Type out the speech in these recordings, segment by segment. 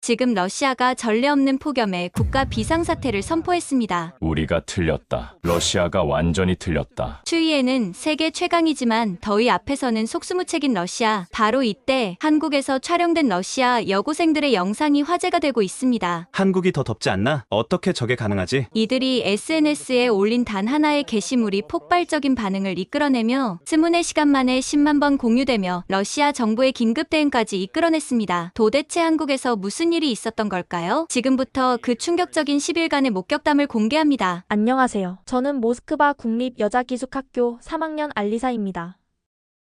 지금 러시아가 전례 없는 폭염에 국가 비상사태를 선포했습니다. 우리가 틀렸다. 러시아가 완전히 틀렸다. 추위에는 세계 최강이지만 더위 앞에서는 속수무책인 러시아. 바로 이때 한국에서 촬영된 러시아 여고생들의 영상이 화제가 되고 있습니다. 한국이 더 덥지 않나? 어떻게 저게 가능하지? 이들이 SNS에 올린 단 하나의 게시물이 폭발적인 반응을 이끌어내며 스문의 시간 만에 10만 번 공유되며 러시아 정부의 긴급 대응까지 이끌어냈습니다. 도대체 한국에서 무슨 일이 있었던 걸까요? 지금부터 그 충격적인 10일간의 목격담을 공개합니다. 안녕하세요. 저는 모스크바 국립여자기숙학교 3학년 알리사입니다.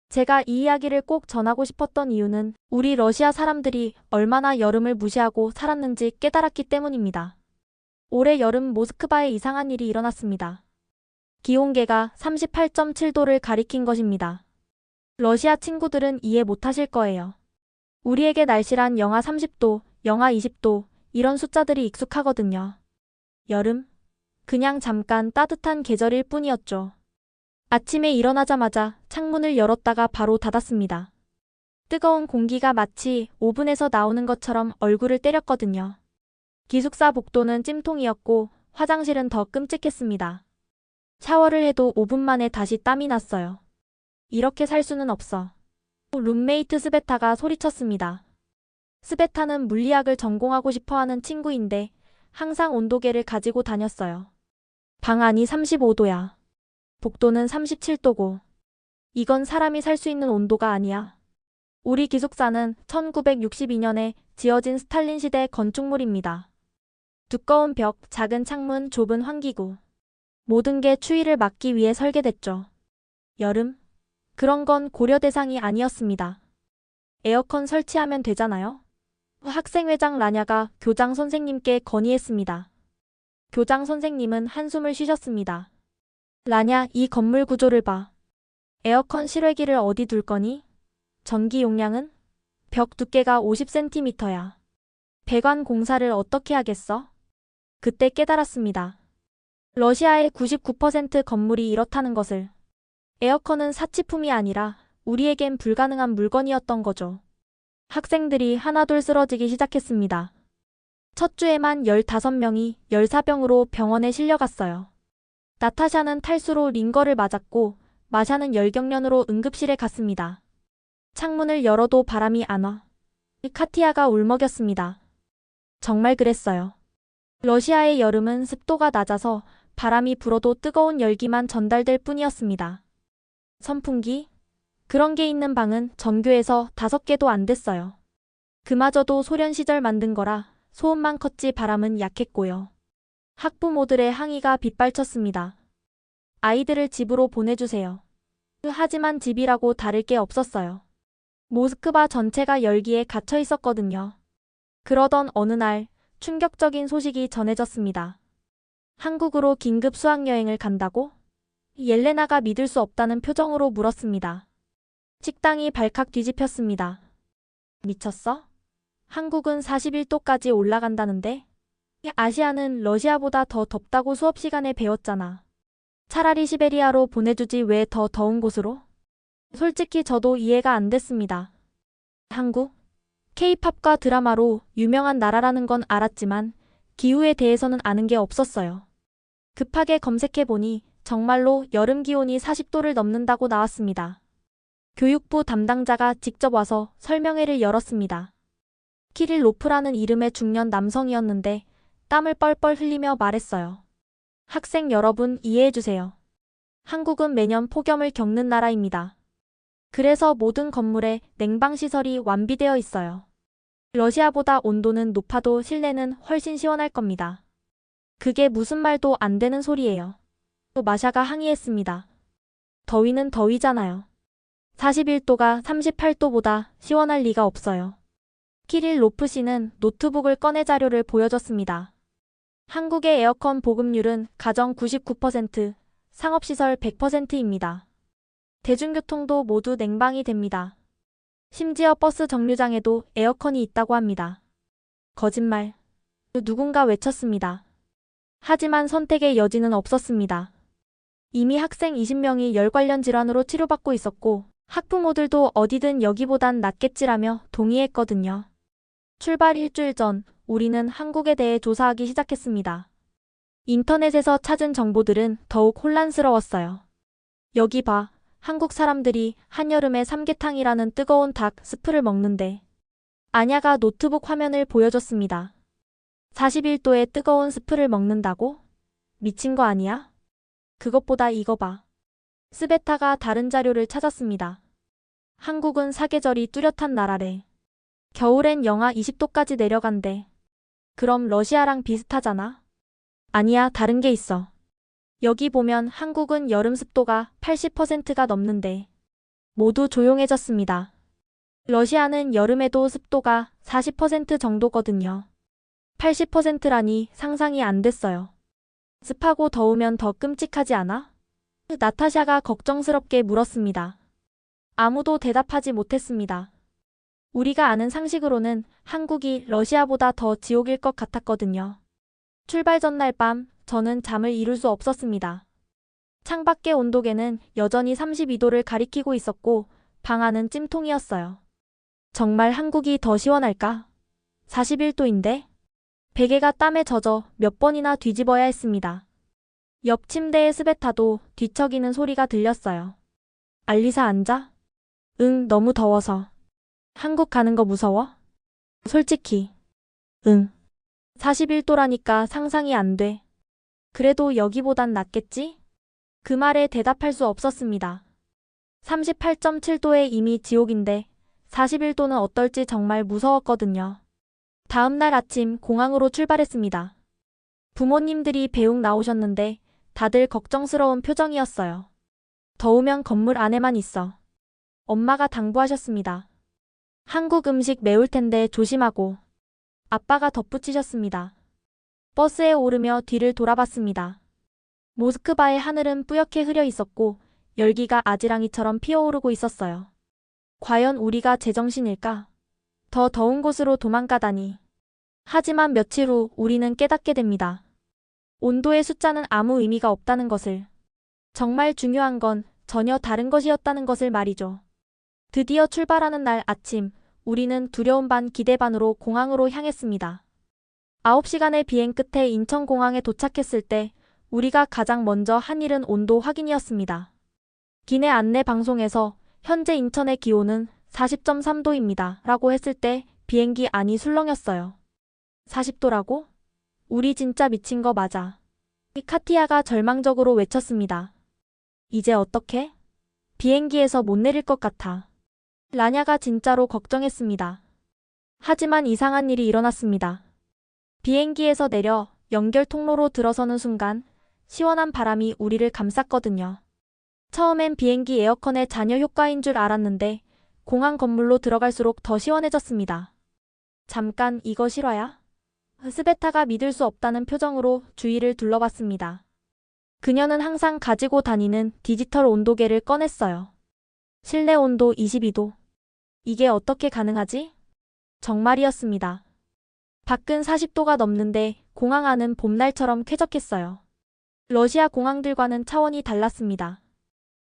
제가 이 이야기를 꼭 전하고 싶었던 이유는 우리 러시아 사람들이 얼마나 여름을 무시하고 살았는지 깨달았기 때문입니다. 올해 여름 모스크바에 이상한 일이 일어났습니다. 기온계가 38.7도를 가리킨 것입니다. 러시아 친구들은 이해 못하실 거예요. 우리에게 날씨란 영하 30도, 영하 20도 이런 숫자들이 익숙하거든요. 여름? 그냥 잠깐 따뜻한 계절일 뿐이었죠. 아침에 일어나자마자 창문을 열었다가 바로 닫았습니다. 뜨거운 공기가 마치 오븐에서 나오는 것처럼 얼굴을 때렸거든요. 기숙사 복도는 찜통이었고 화장실은 더 끔찍했습니다. 샤워를 해도 5분 만에 다시 땀이 났어요. 이렇게 살 수는 없어. 룸메이트 스베타가 소리쳤습니다. 스베타는 물리학을 전공하고 싶어하는 친구인데 항상 온도계를 가지고 다녔어요. 방 안이 35도야. 복도는 37도고. 이건 사람이 살 수 있는 온도가 아니야. 우리 기숙사는 1962년에 지어진 스탈린 시대 건축물입니다. 두꺼운 벽, 작은 창문, 좁은 환기구. 모든 게 추위를 막기 위해 설계됐죠. 여름? 그런 건 고려 대상이 아니었습니다. 에어컨 설치하면 되잖아요? 학생회장 라냐가 교장 선생님께 건의했습니다. 교장 선생님은 한숨을 쉬셨습니다. 라냐, 이 건물 구조를 봐. 에어컨 실외기를 어디 둘 거니? 전기 용량은? 벽 두께가 50cm야. 배관 공사를 어떻게 하겠어? 그때 깨달았습니다. 러시아의 99% 건물이 이렇다는 것을. 에어컨은 사치품이 아니라 우리에겐 불가능한 물건이었던 거죠. 학생들이 하나둘 쓰러지기 시작했습니다. 첫 주에만 15명이 열사병으로 병원에 실려갔어요. 나타샤는 탈수로 링거를 맞았고 마샤는 열경련으로 응급실에 갔습니다. 창문을 열어도 바람이 안 와. 카티아가 울먹였습니다. 정말 그랬어요. 러시아의 여름은 습도가 낮아서 바람이 불어도 뜨거운 열기만 전달될 뿐이었습니다. 선풍기? 그런 게 있는 방은 전교에서 5개도 안 됐어요. 그마저도 소련 시절 만든 거라 소음만 컸지 바람은 약했고요. 학부모들의 항의가 빗발쳤습니다. 아이들을 집으로 보내주세요. 하지만 집이라고 다를 게 없었어요. 모스크바 전체가 열기에 갇혀 있었거든요. 그러던 어느 날 충격적인 소식이 전해졌습니다. 한국으로 긴급 수학여행을 간다고? 옐레나가 믿을 수 없다는 표정으로 물었습니다. 식당이 발칵 뒤집혔습니다. 미쳤어? 한국은 41도까지 올라간다는데? 아시아는 러시아보다 더 덥다고 수업 시간에 배웠잖아. 차라리 시베리아로 보내주지 왜 더 더운 곳으로? 솔직히 저도 이해가 안 됐습니다. 한국? K-팝과 드라마로 유명한 나라라는 건 알았지만 기후에 대해서는 아는 게 없었어요. 급하게 검색해보니 정말로 여름 기온이 40도를 넘는다고 나왔습니다. 교육부 담당자가 직접 와서 설명회를 열었습니다. 키릴로프라는 이름의 중년 남성이었는데 땀을 뻘뻘 흘리며 말했어요. 학생 여러분 이해해주세요. 한국은 매년 폭염을 겪는 나라입니다. 그래서 모든 건물에 냉방시설이 완비되어 있어요. 러시아보다 온도는 높아도 실내는 훨씬 시원할 겁니다. 그게 무슨 말도 안 되는 소리예요. 또 마샤가 항의했습니다. 더위는 더위잖아요. 41도가 38도보다 시원할 리가 없어요. 키릴 로프 씨는 노트북을 꺼내 자료를 보여줬습니다. 한국의 에어컨 보급률은 가정 99%, 상업시설 100%입니다. 대중교통도 모두 냉방이 됩니다. 심지어 버스 정류장에도 에어컨이 있다고 합니다. 거짓말. 누군가 외쳤습니다. 하지만 선택의 여지는 없었습니다. 이미 학생 20명이 열 관련 질환으로 치료받고 있었고 학부모들도 어디든 여기보단 낫겠지라며 동의했거든요. 출발 일주일 전 우리는 한국에 대해 조사하기 시작했습니다. 인터넷에서 찾은 정보들은 더욱 혼란스러웠어요. 여기 봐. 한국 사람들이 한여름에 삼계탕이라는 뜨거운 닭 스프를 먹는데. 아냐가 노트북 화면을 보여줬습니다. 41도의 뜨거운 스프를 먹는다고? 미친 거 아니야? 그것보다 이거 봐. 스베타가 다른 자료를 찾았습니다. 한국은 사계절이 뚜렷한 나라래. 겨울엔 영하 20도까지 내려간대. 그럼 러시아랑 비슷하잖아? 아니야, 다른 게 있어. 여기 보면 한국은 여름 습도가 80%가 넘는데. 모두 조용해졌습니다. 러시아는 여름에도 습도가 40% 정도거든요. 80%라니 상상이 안 됐어요. 습하고 더우면 더 끔찍하지 않아? 나타샤가 걱정스럽게 물었습니다. 아무도 대답하지 못했습니다. 우리가 아는 상식으로는 한국이 러시아보다 더 지옥일 것 같았거든요. 출발 전날 밤 저는 잠을 이룰 수 없었습니다. 창밖의 온도계는 여전히 32도를 가리키고 있었고 방 안은 찜통이었어요. 정말 한국이 더 시원할까? 41도인데? 베개가 땀에 젖어 몇 번이나 뒤집어야 했습니다. 옆 침대의 스베타도 뒤척이는 소리가 들렸어요. 알리사 앉아? 응, 너무 더워서. 한국 가는 거 무서워? 솔직히. 응. 41도라니까 상상이 안 돼. 그래도 여기보단 낫겠지? 그 말에 대답할 수 없었습니다. 38.7도에 이미 지옥인데 41도는 어떨지 정말 무서웠거든요. 다음 날 아침 공항으로 출발했습니다. 부모님들이 배웅 나오셨는데 다들 걱정스러운 표정이었어요. 더우면 건물 안에만 있어. 엄마가 당부하셨습니다. 한국 음식 매울 텐데 조심하고. 아빠가 덧붙이셨습니다. 버스에 오르며 뒤를 돌아봤습니다. 모스크바의 하늘은 뿌옇게 흐려 있었고 열기가 아지랑이처럼 피어오르고 있었어요. 과연 우리가 제정신일까? 더 더운 곳으로 도망가다니. 하지만 며칠 후 우리는 깨닫게 됩니다. 온도의 숫자는 아무 의미가 없다는 것을. 정말 중요한 건 전혀 다른 것이었다는 것을 말이죠. 드디어 출발하는 날 아침, 우리는 두려움 반 기대 반으로 공항으로 향했습니다. 9시간의 비행 끝에 인천공항에 도착했을 때 우리가 가장 먼저 한 일은 온도 확인이었습니다. 기내 안내 방송에서 현재 인천의 기온은 40.3도입니다. 라고 했을 때 비행기 안이 술렁였어요. 40도라고? 우리 진짜 미친 거 맞아. 카티아가 절망적으로 외쳤습니다. 이제 어떡해? 비행기에서 못 내릴 것 같아. 라냐가 진짜로 걱정했습니다. 하지만 이상한 일이 일어났습니다. 비행기에서 내려 연결 통로로 들어서는 순간 시원한 바람이 우리를 감쌌거든요. 처음엔 비행기 에어컨의 잔여 효과인 줄 알았는데 공항 건물로 들어갈수록 더 시원해졌습니다. 잠깐 이거 실화야? 스베타가 믿을 수 없다는 표정으로 주위를 둘러봤습니다. 그녀는 항상 가지고 다니는 디지털 온도계를 꺼냈어요. 실내 온도 22도. 이게 어떻게 가능하지? 정말이었습니다. 밖은 40도가 넘는데 공항 안은 봄날처럼 쾌적했어요. 러시아 공항들과는 차원이 달랐습니다.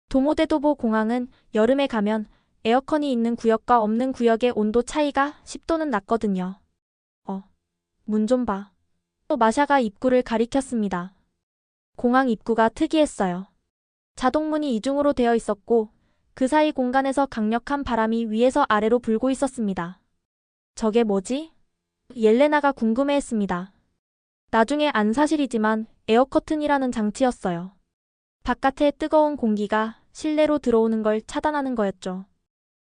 도모데도보 공항은 여름에 가면 에어컨이 있는 구역과 없는 구역의 온도 차이가 10도는 났거든요. 문 좀 봐. 또 마샤가 입구를 가리켰습니다. 공항 입구가 특이했어요. 자동문이 이중으로 되어 있었고 그 사이 공간에서 강력한 바람이 위에서 아래로 불고 있었습니다. 저게 뭐지? 옐레나가 궁금해했습니다. 나중에 안 사실이지만 에어커튼이라는 장치였어요. 바깥의 뜨거운 공기가 실내로 들어오는 걸 차단하는 거였죠.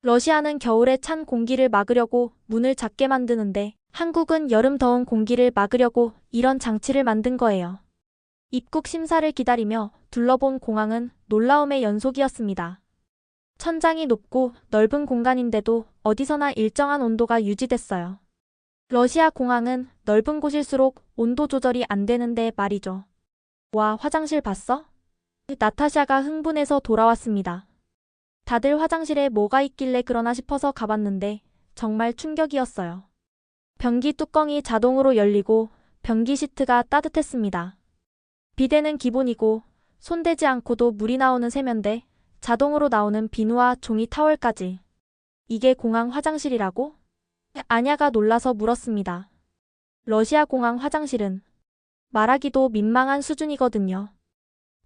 러시아는 겨울에 찬 공기를 막으려고 문을 작게 만드는데 한국은 여름 더운 공기를 막으려고 이런 장치를 만든 거예요. 입국 심사를 기다리며 둘러본 공항은 놀라움의 연속이었습니다. 천장이 높고 넓은 공간인데도 어디서나 일정한 온도가 유지됐어요. 러시아 공항은 넓은 곳일수록 온도 조절이 안 되는데 말이죠. 와, 화장실 봤어? 나타샤가 흥분해서 돌아왔습니다. 다들 화장실에 뭐가 있길래 그러나 싶어서 가봤는데 정말 충격이었어요. 변기 뚜껑이 자동으로 열리고 변기 시트가 따뜻했습니다. 비데는 기본이고 손대지 않고도 물이 나오는 세면대, 자동으로 나오는 비누와 종이 타월까지. 이게 공항 화장실이라고? 아냐가 놀라서 물었습니다. 러시아 공항 화장실은 말하기도 민망한 수준이거든요.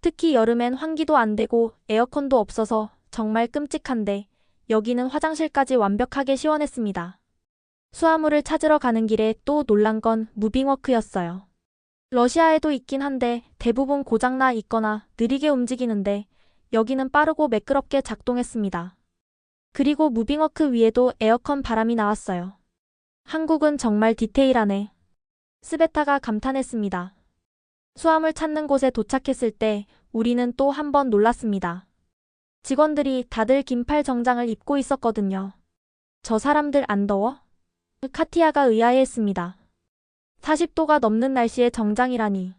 특히 여름엔 환기도 안 되고 에어컨도 없어서 정말 끔찍한데 여기는 화장실까지 완벽하게 시원했습니다. 수화물을 찾으러 가는 길에 또 놀란 건 무빙워크였어요. 러시아에도 있긴 한데 대부분 고장나 있거나 느리게 움직이는데 여기는 빠르고 매끄럽게 작동했습니다. 그리고 무빙워크 위에도 에어컨 바람이 나왔어요. 한국은 정말 디테일하네. 스베타가 감탄했습니다. 수화물 찾는 곳에 도착했을 때 우리는 또 한 번 놀랐습니다. 직원들이 다들 긴팔 정장을 입고 있었거든요. 저 사람들 안 더워? 카티아가 의아해했습니다. 40도가 넘는 날씨에 정장이라니.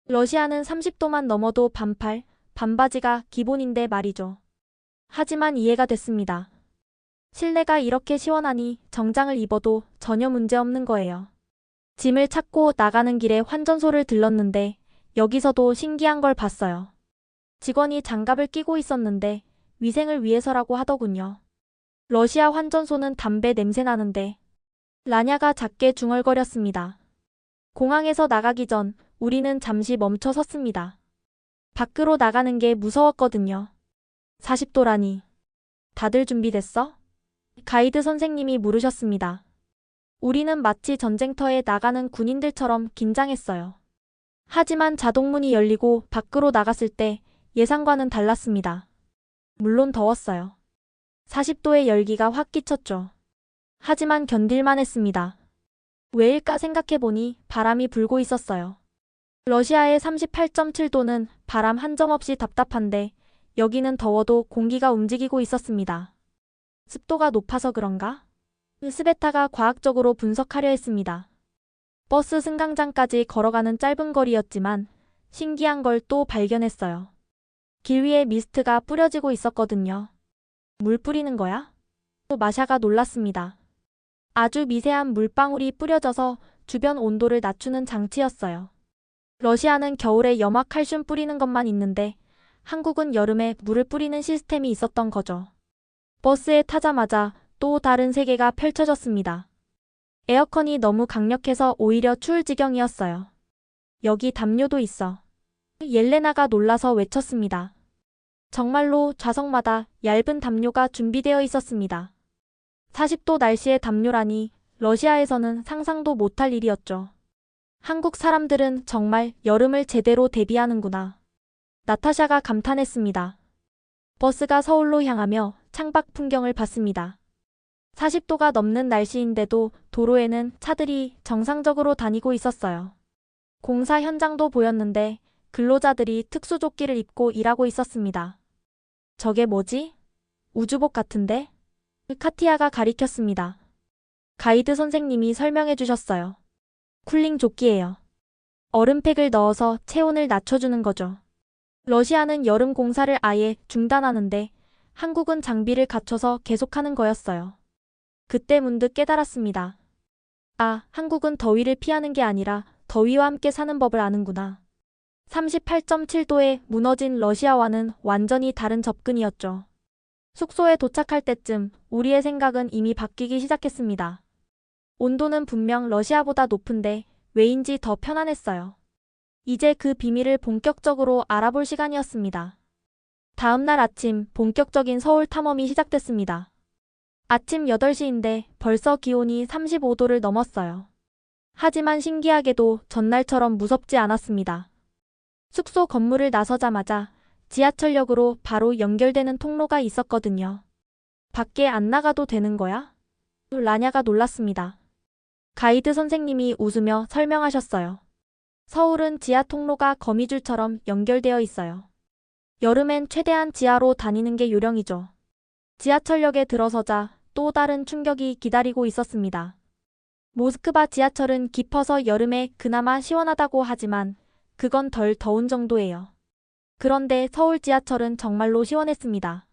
러시아는 30도만 넘어도 반팔, 반바지가 기본인데 말이죠. 하지만 이해가 됐습니다. 실내가 이렇게 시원하니 정장을 입어도 전혀 문제없는 거예요. 짐을 찾고 나가는 길에 환전소를 들렀는데 여기서도 신기한 걸 봤어요. 직원이 장갑을 끼고 있었는데 위생을 위해서라고 하더군요. 러시아 환전소는 담배 냄새 나는데 라냐가 작게 중얼거렸습니다. 공항에서 나가기 전 우리는 잠시 멈춰 섰습니다. 밖으로 나가는 게 무서웠거든요. 40도라니. 다들 준비됐어? 가이드 선생님이 물으셨습니다. 우리는 마치 전쟁터에 나가는 군인들처럼 긴장했어요. 하지만 자동문이 열리고 밖으로 나갔을 때 예상과는 달랐습니다. 물론 더웠어요. 40도의 열기가 확 끼쳤죠. 하지만 견딜만 했습니다. 왜일까 생각해보니 바람이 불고 있었어요. 러시아의 38.7도는 바람 한 점 없이 답답한데 여기는 더워도 공기가 움직이고 있었습니다. 습도가 높아서 그런가? 스베타가 과학적으로 분석하려 했습니다. 버스 승강장까지 걸어가는 짧은 거리였지만 신기한 걸 또 발견했어요. 길 위에 미스트가 뿌려지고 있었거든요. 물 뿌리는 거야? 또 마샤가 놀랐습니다. 아주 미세한 물방울이 뿌려져서 주변 온도를 낮추는 장치였어요. 러시아는 겨울에 염화칼슘 뿌리는 것만 있는데 한국은 여름에 물을 뿌리는 시스템이 있었던 거죠. 버스에 타자마자 또 다른 세계가 펼쳐졌습니다. 에어컨이 너무 강력해서 오히려 추울 지경이었어요. 여기 담요도 있어. 옐레나가 놀라서 외쳤습니다. 정말로 좌석마다 얇은 담요가 준비되어 있었습니다. 40도 날씨의 담요라니 러시아에서는 상상도 못할 일이었죠. 한국 사람들은 정말 여름을 제대로 대비하는구나. 나타샤가 감탄했습니다. 버스가 서울로 향하며 창밖 풍경을 봤습니다. 40도가 넘는 날씨인데도 도로에는 차들이 정상적으로 다니고 있었어요. 공사 현장도 보였는데 근로자들이 특수조끼를 입고 일하고 있었습니다. 저게 뭐지? 우주복 같은데? 카티아가 가리켰습니다. 가이드 선생님이 설명해 주셨어요. 쿨링 조끼예요. 얼음팩을 넣어서 체온을 낮춰주는 거죠. 러시아는 여름 공사를 아예 중단하는데 한국은 장비를 갖춰서 계속하는 거였어요. 그때 문득 깨달았습니다. 아, 한국은 더위를 피하는 게 아니라 더위와 함께 사는 법을 아는구나. 38.7도에 무너진 러시아와는 완전히 다른 접근이었죠. 숙소에 도착할 때쯤 우리의 생각은 이미 바뀌기 시작했습니다. 온도는 분명 러시아보다 높은데 왜인지 더 편안했어요. 이제 그 비밀을 본격적으로 알아볼 시간이었습니다. 다음 날 아침 본격적인 서울 탐험이 시작됐습니다. 아침 8시인데 벌써 기온이 35도를 넘었어요. 하지만 신기하게도 전날처럼 무섭지 않았습니다. 숙소 건물을 나서자마자 지하철역으로 바로 연결되는 통로가 있었거든요. 밖에 안 나가도 되는 거야? 라냐가 놀랐습니다. 가이드 선생님이 웃으며 설명하셨어요. 서울은 지하 통로가 거미줄처럼 연결되어 있어요. 여름엔 최대한 지하로 다니는 게 요령이죠. 지하철역에 들어서자 또 다른 충격이 기다리고 있었습니다. 모스크바 지하철은 깊어서 여름에 그나마 시원하다고 하지만 그건 덜 더운 정도예요. 그런데 서울 지하철은 정말로 시원했습니다.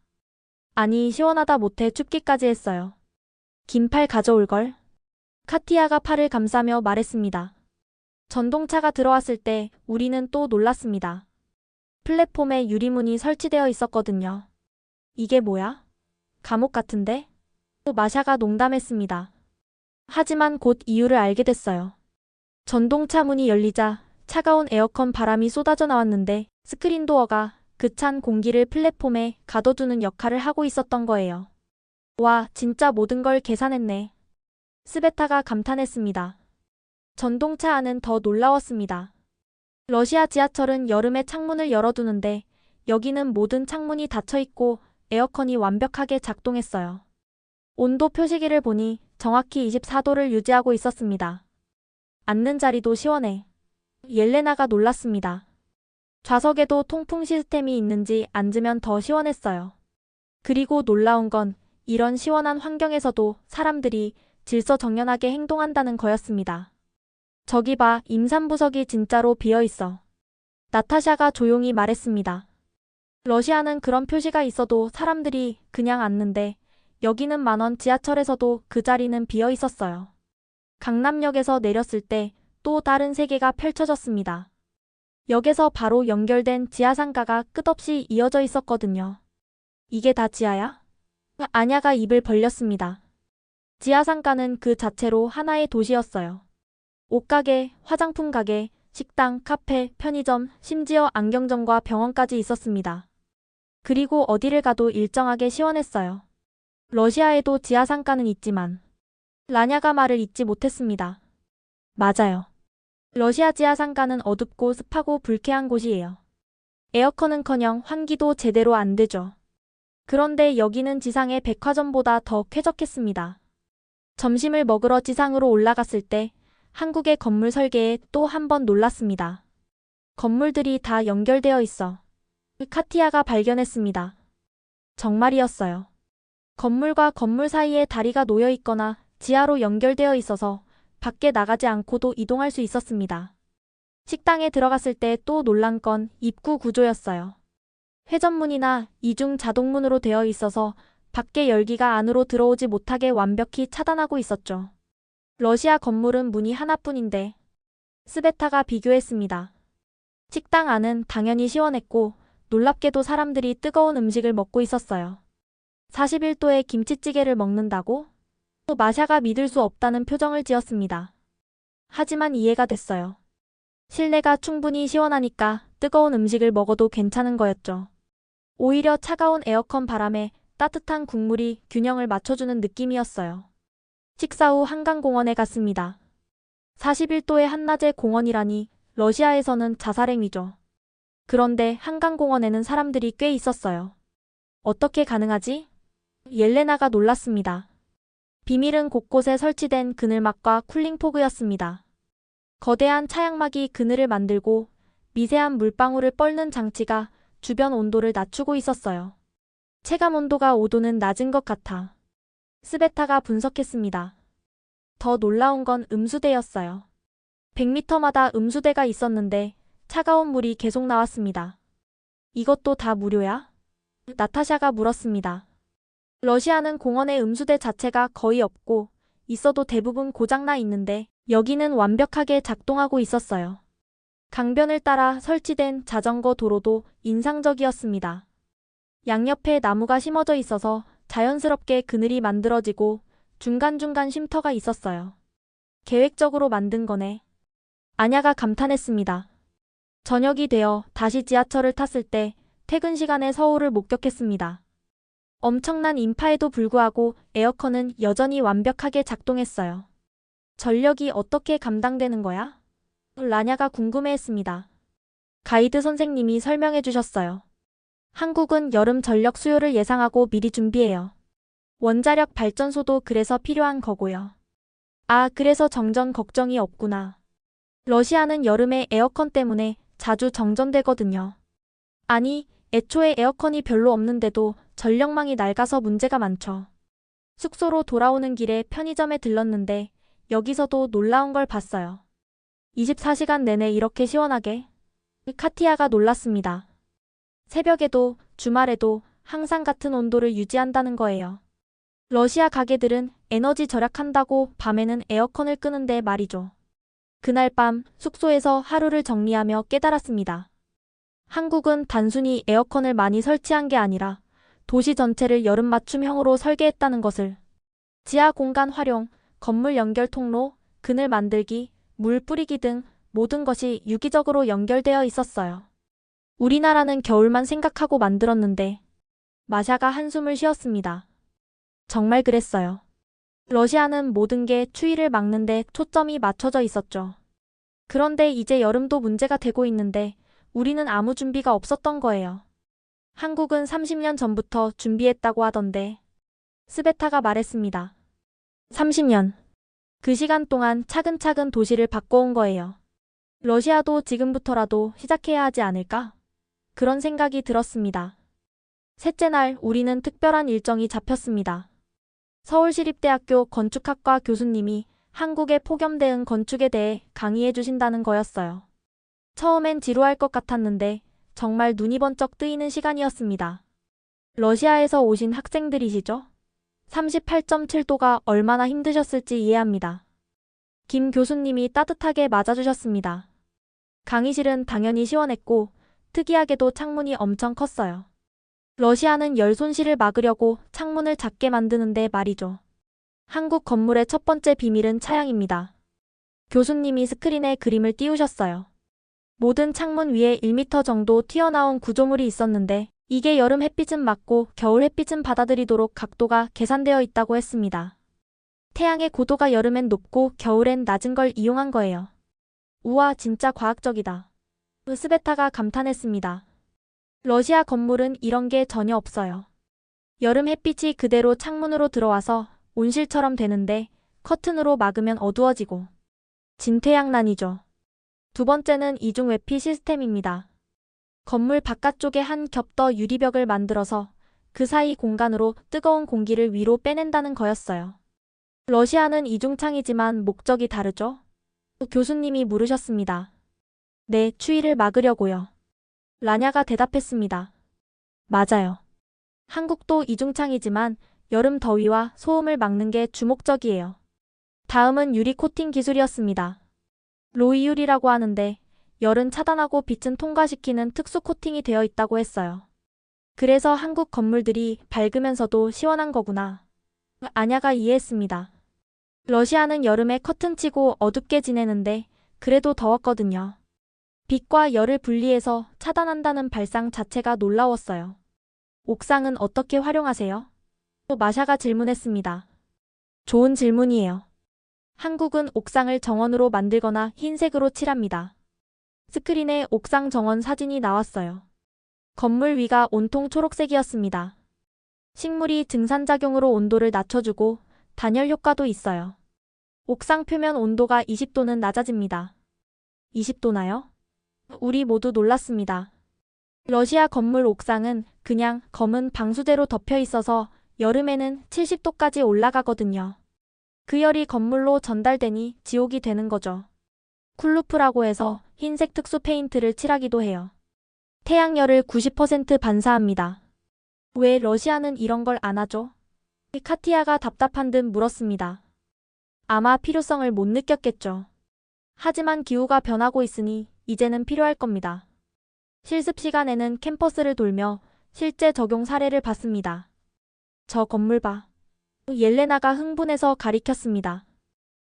아니, 시원하다 못해 춥기까지 했어요. 긴팔 가져올걸? 카티아가 팔을 감싸며 말했습니다. 전동차가 들어왔을 때 우리는 또 놀랐습니다. 플랫폼에 유리문이 설치되어 있었거든요. 이게 뭐야? 감옥 같은데? 또 마샤가 농담했습니다. 하지만 곧 이유를 알게 됐어요. 전동차 문이 열리자 차가운 에어컨 바람이 쏟아져 나왔는데 스크린 도어가 그 찬 공기를 플랫폼에 가둬두는 역할을 하고 있었던 거예요. 와, 진짜 모든 걸 계산했네. 스베타가 감탄했습니다. 전동차 안은 더 놀라웠습니다. 러시아 지하철은 여름에 창문을 열어두는데 여기는 모든 창문이 닫혀 있고 에어컨이 완벽하게 작동했어요. 온도 표시기를 보니 정확히 24도를 유지하고 있었습니다. 앉는 자리도 시원해. 옐레나가 놀랐습니다. 좌석에도 통풍 시스템이 있는지 앉으면 더 시원했어요. 그리고 놀라운 건 이런 시원한 환경에서도 사람들이 질서정연하게 행동한다는 거였습니다. 저기 봐, 임산부석이 진짜로 비어있어. 나타샤가 조용히 말했습니다. 러시아는 그런 표시가 있어도 사람들이 그냥 앉는데 여기는 만원 지하철에서도 그 자리는 비어 있었어요. 강남역에서 내렸을 때 또 다른 세계가 펼쳐졌습니다. 역에서 바로 연결된 지하상가가 끝없이 이어져 있었거든요. 이게 다 지하야? 아냐가 입을 벌렸습니다. 지하상가는 그 자체로 하나의 도시였어요. 옷가게, 화장품 가게, 식당, 카페, 편의점, 심지어 안경점과 병원까지 있었습니다. 그리고 어디를 가도 일정하게 시원했어요. 러시아에도 지하상가는 있지만 라냐가 말을 잇지 못했습니다. 맞아요. 러시아 지하상가는 어둡고 습하고 불쾌한 곳이에요. 에어컨은커녕 환기도 제대로 안 되죠. 그런데 여기는 지상의 백화점보다 더 쾌적했습니다. 점심을 먹으러 지상으로 올라갔을 때 한국의 건물 설계에 또 한 번 놀랐습니다. 건물들이 다 연결되어 있어. 카티아가 발견했습니다. 정말이었어요. 건물과 건물 사이에 다리가 놓여 있거나 지하로 연결되어 있어서 밖에 나가지 않고도 이동할 수 있었습니다. 식당에 들어갔을 때 또 놀란 건 입구 구조였어요. 회전문이나 이중 자동문으로 되어 있어서 밖에 열기가 안으로 들어오지 못하게 완벽히 차단하고 있었죠. 러시아 건물은 문이 하나뿐인데 스베타가 비교했습니다. 식당 안은 당연히 시원했고 놀랍게도 사람들이 뜨거운 음식을 먹고 있었어요. 41도의 김치찌개를 먹는다고? 또 마샤가 믿을 수 없다는 표정을 지었습니다. 하지만 이해가 됐어요. 실내가 충분히 시원하니까 뜨거운 음식을 먹어도 괜찮은 거였죠. 오히려 차가운 에어컨 바람에 따뜻한 국물이 균형을 맞춰주는 느낌이었어요. 식사 후 한강공원에 갔습니다. 41도의 한낮의 공원이라니 러시아에서는 자살행위죠. 그런데 한강공원에는 사람들이 꽤 있었어요. 어떻게 가능하지? 옐레나가 놀랐습니다. 비밀은 곳곳에 설치된 그늘막과 쿨링포그였습니다. 거대한 차양막이 그늘을 만들고 미세한 물방울을 뻘는 장치가 주변 온도를 낮추고 있었어요. 체감 온도가 5도는 낮은 것 같아. 스베타가 분석했습니다. 더 놀라운 건 음수대였어요. 100m마다 음수대가 있었는데 차가운 물이 계속 나왔습니다. 이것도 다 무료야? 나타샤가 물었습니다. 러시아는 공원의 음수대 자체가 거의 없고 있어도 대부분 고장나 있는데 여기는 완벽하게 작동하고 있었어요. 강변을 따라 설치된 자전거 도로도 인상적이었습니다. 양옆에 나무가 심어져 있어서 자연스럽게 그늘이 만들어지고 중간중간 쉼터가 있었어요. 계획적으로 만든 거네. 아냐가 감탄했습니다. 저녁이 되어 다시 지하철을 탔을 때 퇴근 시간에 서울을 목격했습니다. 엄청난 인파에도 불구하고 에어컨은 여전히 완벽하게 작동했어요. 전력이 어떻게 감당되는 거야? 라냐가 궁금해했습니다. 가이드 선생님이 설명해 주셨어요. 한국은 여름 전력 수요를 예상하고 미리 준비해요. 원자력 발전소도 그래서 필요한 거고요. 아, 그래서 정전 걱정이 없구나. 러시아는 여름에 에어컨 때문에 자주 정전되거든요. 아니, 애초에 에어컨이 별로 없는데도 전력망이 낡아서 문제가 많죠. 숙소로 돌아오는 길에 편의점에 들렀는데 여기서도 놀라운 걸 봤어요. 24시간 내내 이렇게 시원하게? 카티아가 놀랐습니다. 새벽에도 주말에도 항상 같은 온도를 유지한다는 거예요. 러시아 가게들은 에너지 절약한다고 밤에는 에어컨을 끄는데 말이죠. 그날 밤 숙소에서 하루를 정리하며 깨달았습니다. 한국은 단순히 에어컨을 많이 설치한 게 아니라 도시 전체를 여름 맞춤형으로 설계했다는 것을. 지하 공간 활용, 건물 연결 통로, 그늘 만들기, 물 뿌리기 등 모든 것이 유기적으로 연결되어 있었어요. 우리나라는 겨울만 생각하고 만들었는데 마샤가 한숨을 쉬었습니다. 정말 그랬어요. 러시아는 모든 게 추위를 막는데 초점이 맞춰져 있었죠. 그런데 이제 여름도 문제가 되고 있는데 우리는 아무 준비가 없었던 거예요. 한국은 30년 전부터 준비했다고 하던데 스베타가 말했습니다. 30년. 그 시간 동안 차근차근 도시를 바꿔온 거예요. 러시아도 지금부터라도 시작해야 하지 않을까? 그런 생각이 들었습니다. 셋째 날 우리는 특별한 일정이 잡혔습니다. 서울시립대학교 건축학과 교수님이 한국의 폭염 대응 건축에 대해 강의해 주신다는 거였어요. 처음엔 지루할 것 같았는데 정말 눈이 번쩍 뜨이는 시간이었습니다. 러시아에서 오신 학생들이시죠? 38.7도가 얼마나 힘드셨을지 이해합니다. 김 교수님이 따뜻하게 맞아주셨습니다. 강의실은 당연히 시원했고 특이하게도 창문이 엄청 컸어요. 러시아는 열 손실을 막으려고 창문을 작게 만드는데 말이죠. 한국 건물의 첫 번째 비밀은 차양입니다. 교수님이 스크린에 그림을 띄우셨어요. 모든 창문 위에 1m 정도 튀어나온 구조물이 있었는데 이게 여름 햇빛은 막고 겨울 햇빛은 받아들이도록 각도가 계산되어 있다고 했습니다. 태양의 고도가 여름엔 높고 겨울엔 낮은 걸 이용한 거예요. 우와, 진짜 과학적이다. 스베타가 감탄했습니다. 러시아 건물은 이런 게 전혀 없어요. 여름 햇빛이 그대로 창문으로 들어와서 온실처럼 되는데 커튼으로 막으면 어두워지고. 진퇴양난이죠. 두 번째는 이중 외피 시스템입니다. 건물 바깥쪽에 한 겹 더 유리벽을 만들어서 그 사이 공간으로 뜨거운 공기를 위로 빼낸다는 거였어요. 러시아는 이중창이지만 목적이 다르죠? 교수님이 물으셨습니다. 네, 추위를 막으려고요. 라냐가 대답했습니다. 맞아요. 한국도 이중창이지만 여름 더위와 소음을 막는 게 주목적이에요. 다음은 유리 코팅 기술이었습니다. 로이유리라고 하는데 열은 차단하고 빛은 통과시키는 특수 코팅이 되어 있다고 했어요. 그래서 한국 건물들이 밝으면서도 시원한 거구나. 아냐가 이해했습니다. 러시아는 여름에 커튼 치고 어둡게 지내는데 그래도 더웠거든요. 빛과 열을 분리해서 차단한다는 발상 자체가 놀라웠어요. 옥상은 어떻게 활용하세요? 또 마샤가 질문했습니다. 좋은 질문이에요. 한국은 옥상을 정원으로 만들거나 흰색으로 칠합니다. 스크린에 옥상 정원 사진이 나왔어요. 건물 위가 온통 초록색이었습니다. 식물이 증산작용으로 온도를 낮춰주고 단열 효과도 있어요. 옥상 표면 온도가 20도는 낮아집니다. 20도나요? 우리 모두 놀랐습니다. 러시아 건물 옥상은 그냥 검은 방수대로 덮여 있어서 여름에는 70도까지 올라가거든요. 그 열이 건물로 전달되니 지옥이 되는 거죠. 쿨루프라고 해서 흰색 특수 페인트를 칠하기도 해요. 태양열을 90% 반사합니다. 왜 러시아는 이런 걸 안 하죠? 카티아가 답답한 듯 물었습니다. 아마 필요성을 못 느꼈겠죠. 하지만 기후가 변하고 있으니 이제는 필요할 겁니다. 실습 시간에는 캠퍼스를 돌며 실제 적용 사례를 봤습니다. 저 건물 봐. 옐레나가 흥분해서 가리켰습니다.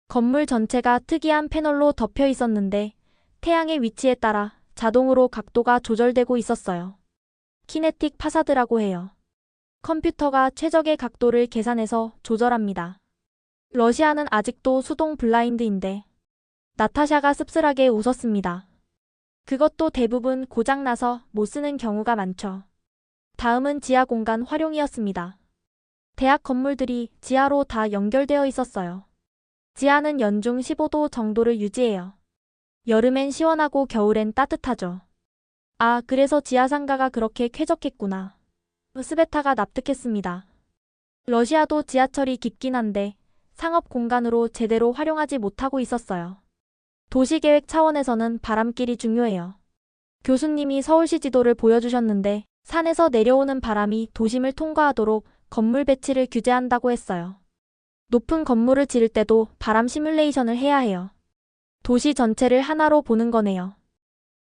건물 전체가 특이한 패널로 덮여 있었는데 태양의 위치에 따라 자동으로 각도가 조절되고 있었어요. 키네틱 파사드라고 해요. 컴퓨터가 최적의 각도를 계산해서 조절합니다. 러시아는 아직도 수동 블라인드인데 나타샤가 씁쓸하게 웃었습니다. 그것도 대부분 고장나서 못 쓰는 경우가 많죠. 다음은 지하 공간 활용이었습니다. 대학 건물들이 지하로 다 연결되어 있었어요. 지하는 연중 15도 정도를 유지해요. 여름엔 시원하고 겨울엔 따뜻하죠. 아, 그래서 지하 상가가 그렇게 쾌적했구나. 스베타가 납득했습니다. 러시아도 지하철이 깊긴 한데 상업 공간으로 제대로 활용하지 못하고 있었어요. 도시계획 차원에서는 바람길이 중요해요. 교수님이 서울시 지도를 보여주셨는데 산에서 내려오는 바람이 도심을 통과하도록 건물 배치를 규제한다고 했어요. 높은 건물을 지을 때도 바람 시뮬레이션을 해야 해요. 도시 전체를 하나로 보는 거네요.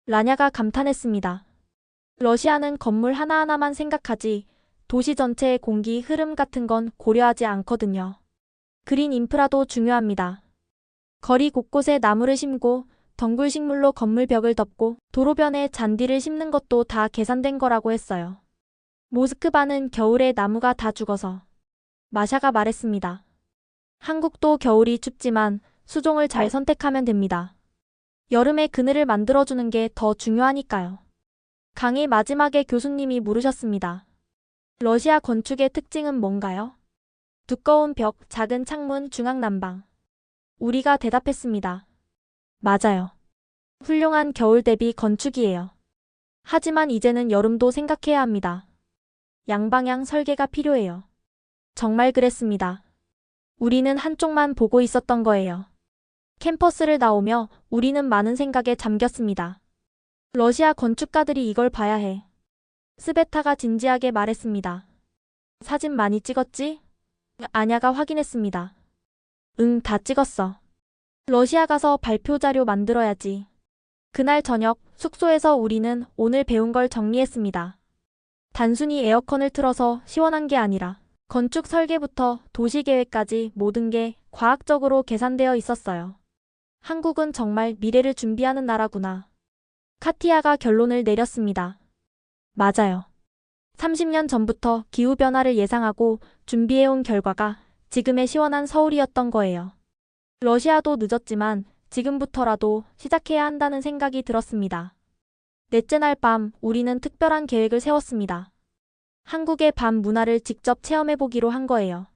라냐가 감탄했습니다. 러시아는 건물 하나하나만 생각하지 도시 전체의 공기 흐름 같은 건 고려하지 않거든요. 그린 인프라도 중요합니다. 거리 곳곳에 나무를 심고 덩굴 식물로 건물 벽을 덮고 도로변에 잔디를 심는 것도 다 계산된 거라고 했어요. 모스크바는 겨울에 나무가 다 죽어서. 마샤가 말했습니다. 한국도 겨울이 춥지만 수종을 잘 선택하면 됩니다. 여름에 그늘을 만들어주는 게 더 중요하니까요. 강의 마지막에 교수님이 물으셨습니다. 러시아 건축의 특징은 뭔가요? 두꺼운 벽, 작은 창문, 중앙 난방. 우리가 대답했습니다. 맞아요. 훌륭한 겨울 대비 건축이에요. 하지만 이제는 여름도 생각해야 합니다. 양방향 설계가 필요해요. 정말 그랬습니다. 우리는 한쪽만 보고 있었던 거예요. 캠퍼스를 나오며 우리는 많은 생각에 잠겼습니다. 러시아 건축가들이 이걸 봐야 해. 스베타가 진지하게 말했습니다. 사진 많이 찍었지? 아냐가 확인했습니다. 응, 다 찍었어. 러시아 가서 발표 자료 만들어야지. 그날 저녁 숙소에서 우리는 오늘 배운 걸 정리했습니다. 단순히 에어컨을 틀어서 시원한 게 아니라 건축 설계부터 도시 계획까지 모든 게 과학적으로 계산되어 있었어요. 한국은 정말 미래를 준비하는 나라구나. 카티아가 결론을 내렸습니다. 맞아요. 30년 전부터 기후변화를 예상하고 준비해온 결과가 지금의 시원한 서울이었던 거예요. 러시아도 늦었지만 지금부터라도 시작해야 한다는 생각이 들었습니다. 넷째 날 밤 우리는 특별한 계획을 세웠습니다. 한국의 밤 문화를 직접 체험해보기로 한 거예요.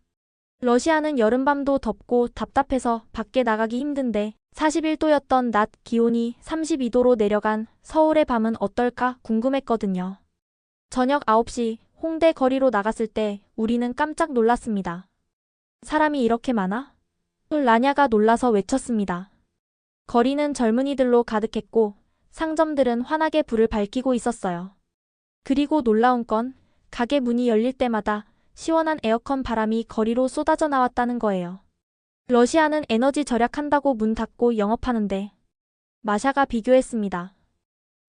러시아는 여름밤도 덥고 답답해서 밖에 나가기 힘든데 41도였던 낮 기온이 32도로 내려간 서울의 밤은 어떨까 궁금했거든요. 저녁 9시 홍대 거리로 나갔을 때 우리는 깜짝 놀랐습니다. 사람이 이렇게 많아? 라냐가 놀라서 외쳤습니다. 거리는 젊은이들로 가득했고 상점들은 환하게 불을 밝히고 있었어요. 그리고 놀라운 건 가게 문이 열릴 때마다 시원한 에어컨 바람이 거리로 쏟아져 나왔다는 거예요. 러시아는 에너지 절약한다고 문 닫고 영업하는데 마샤가 비교했습니다.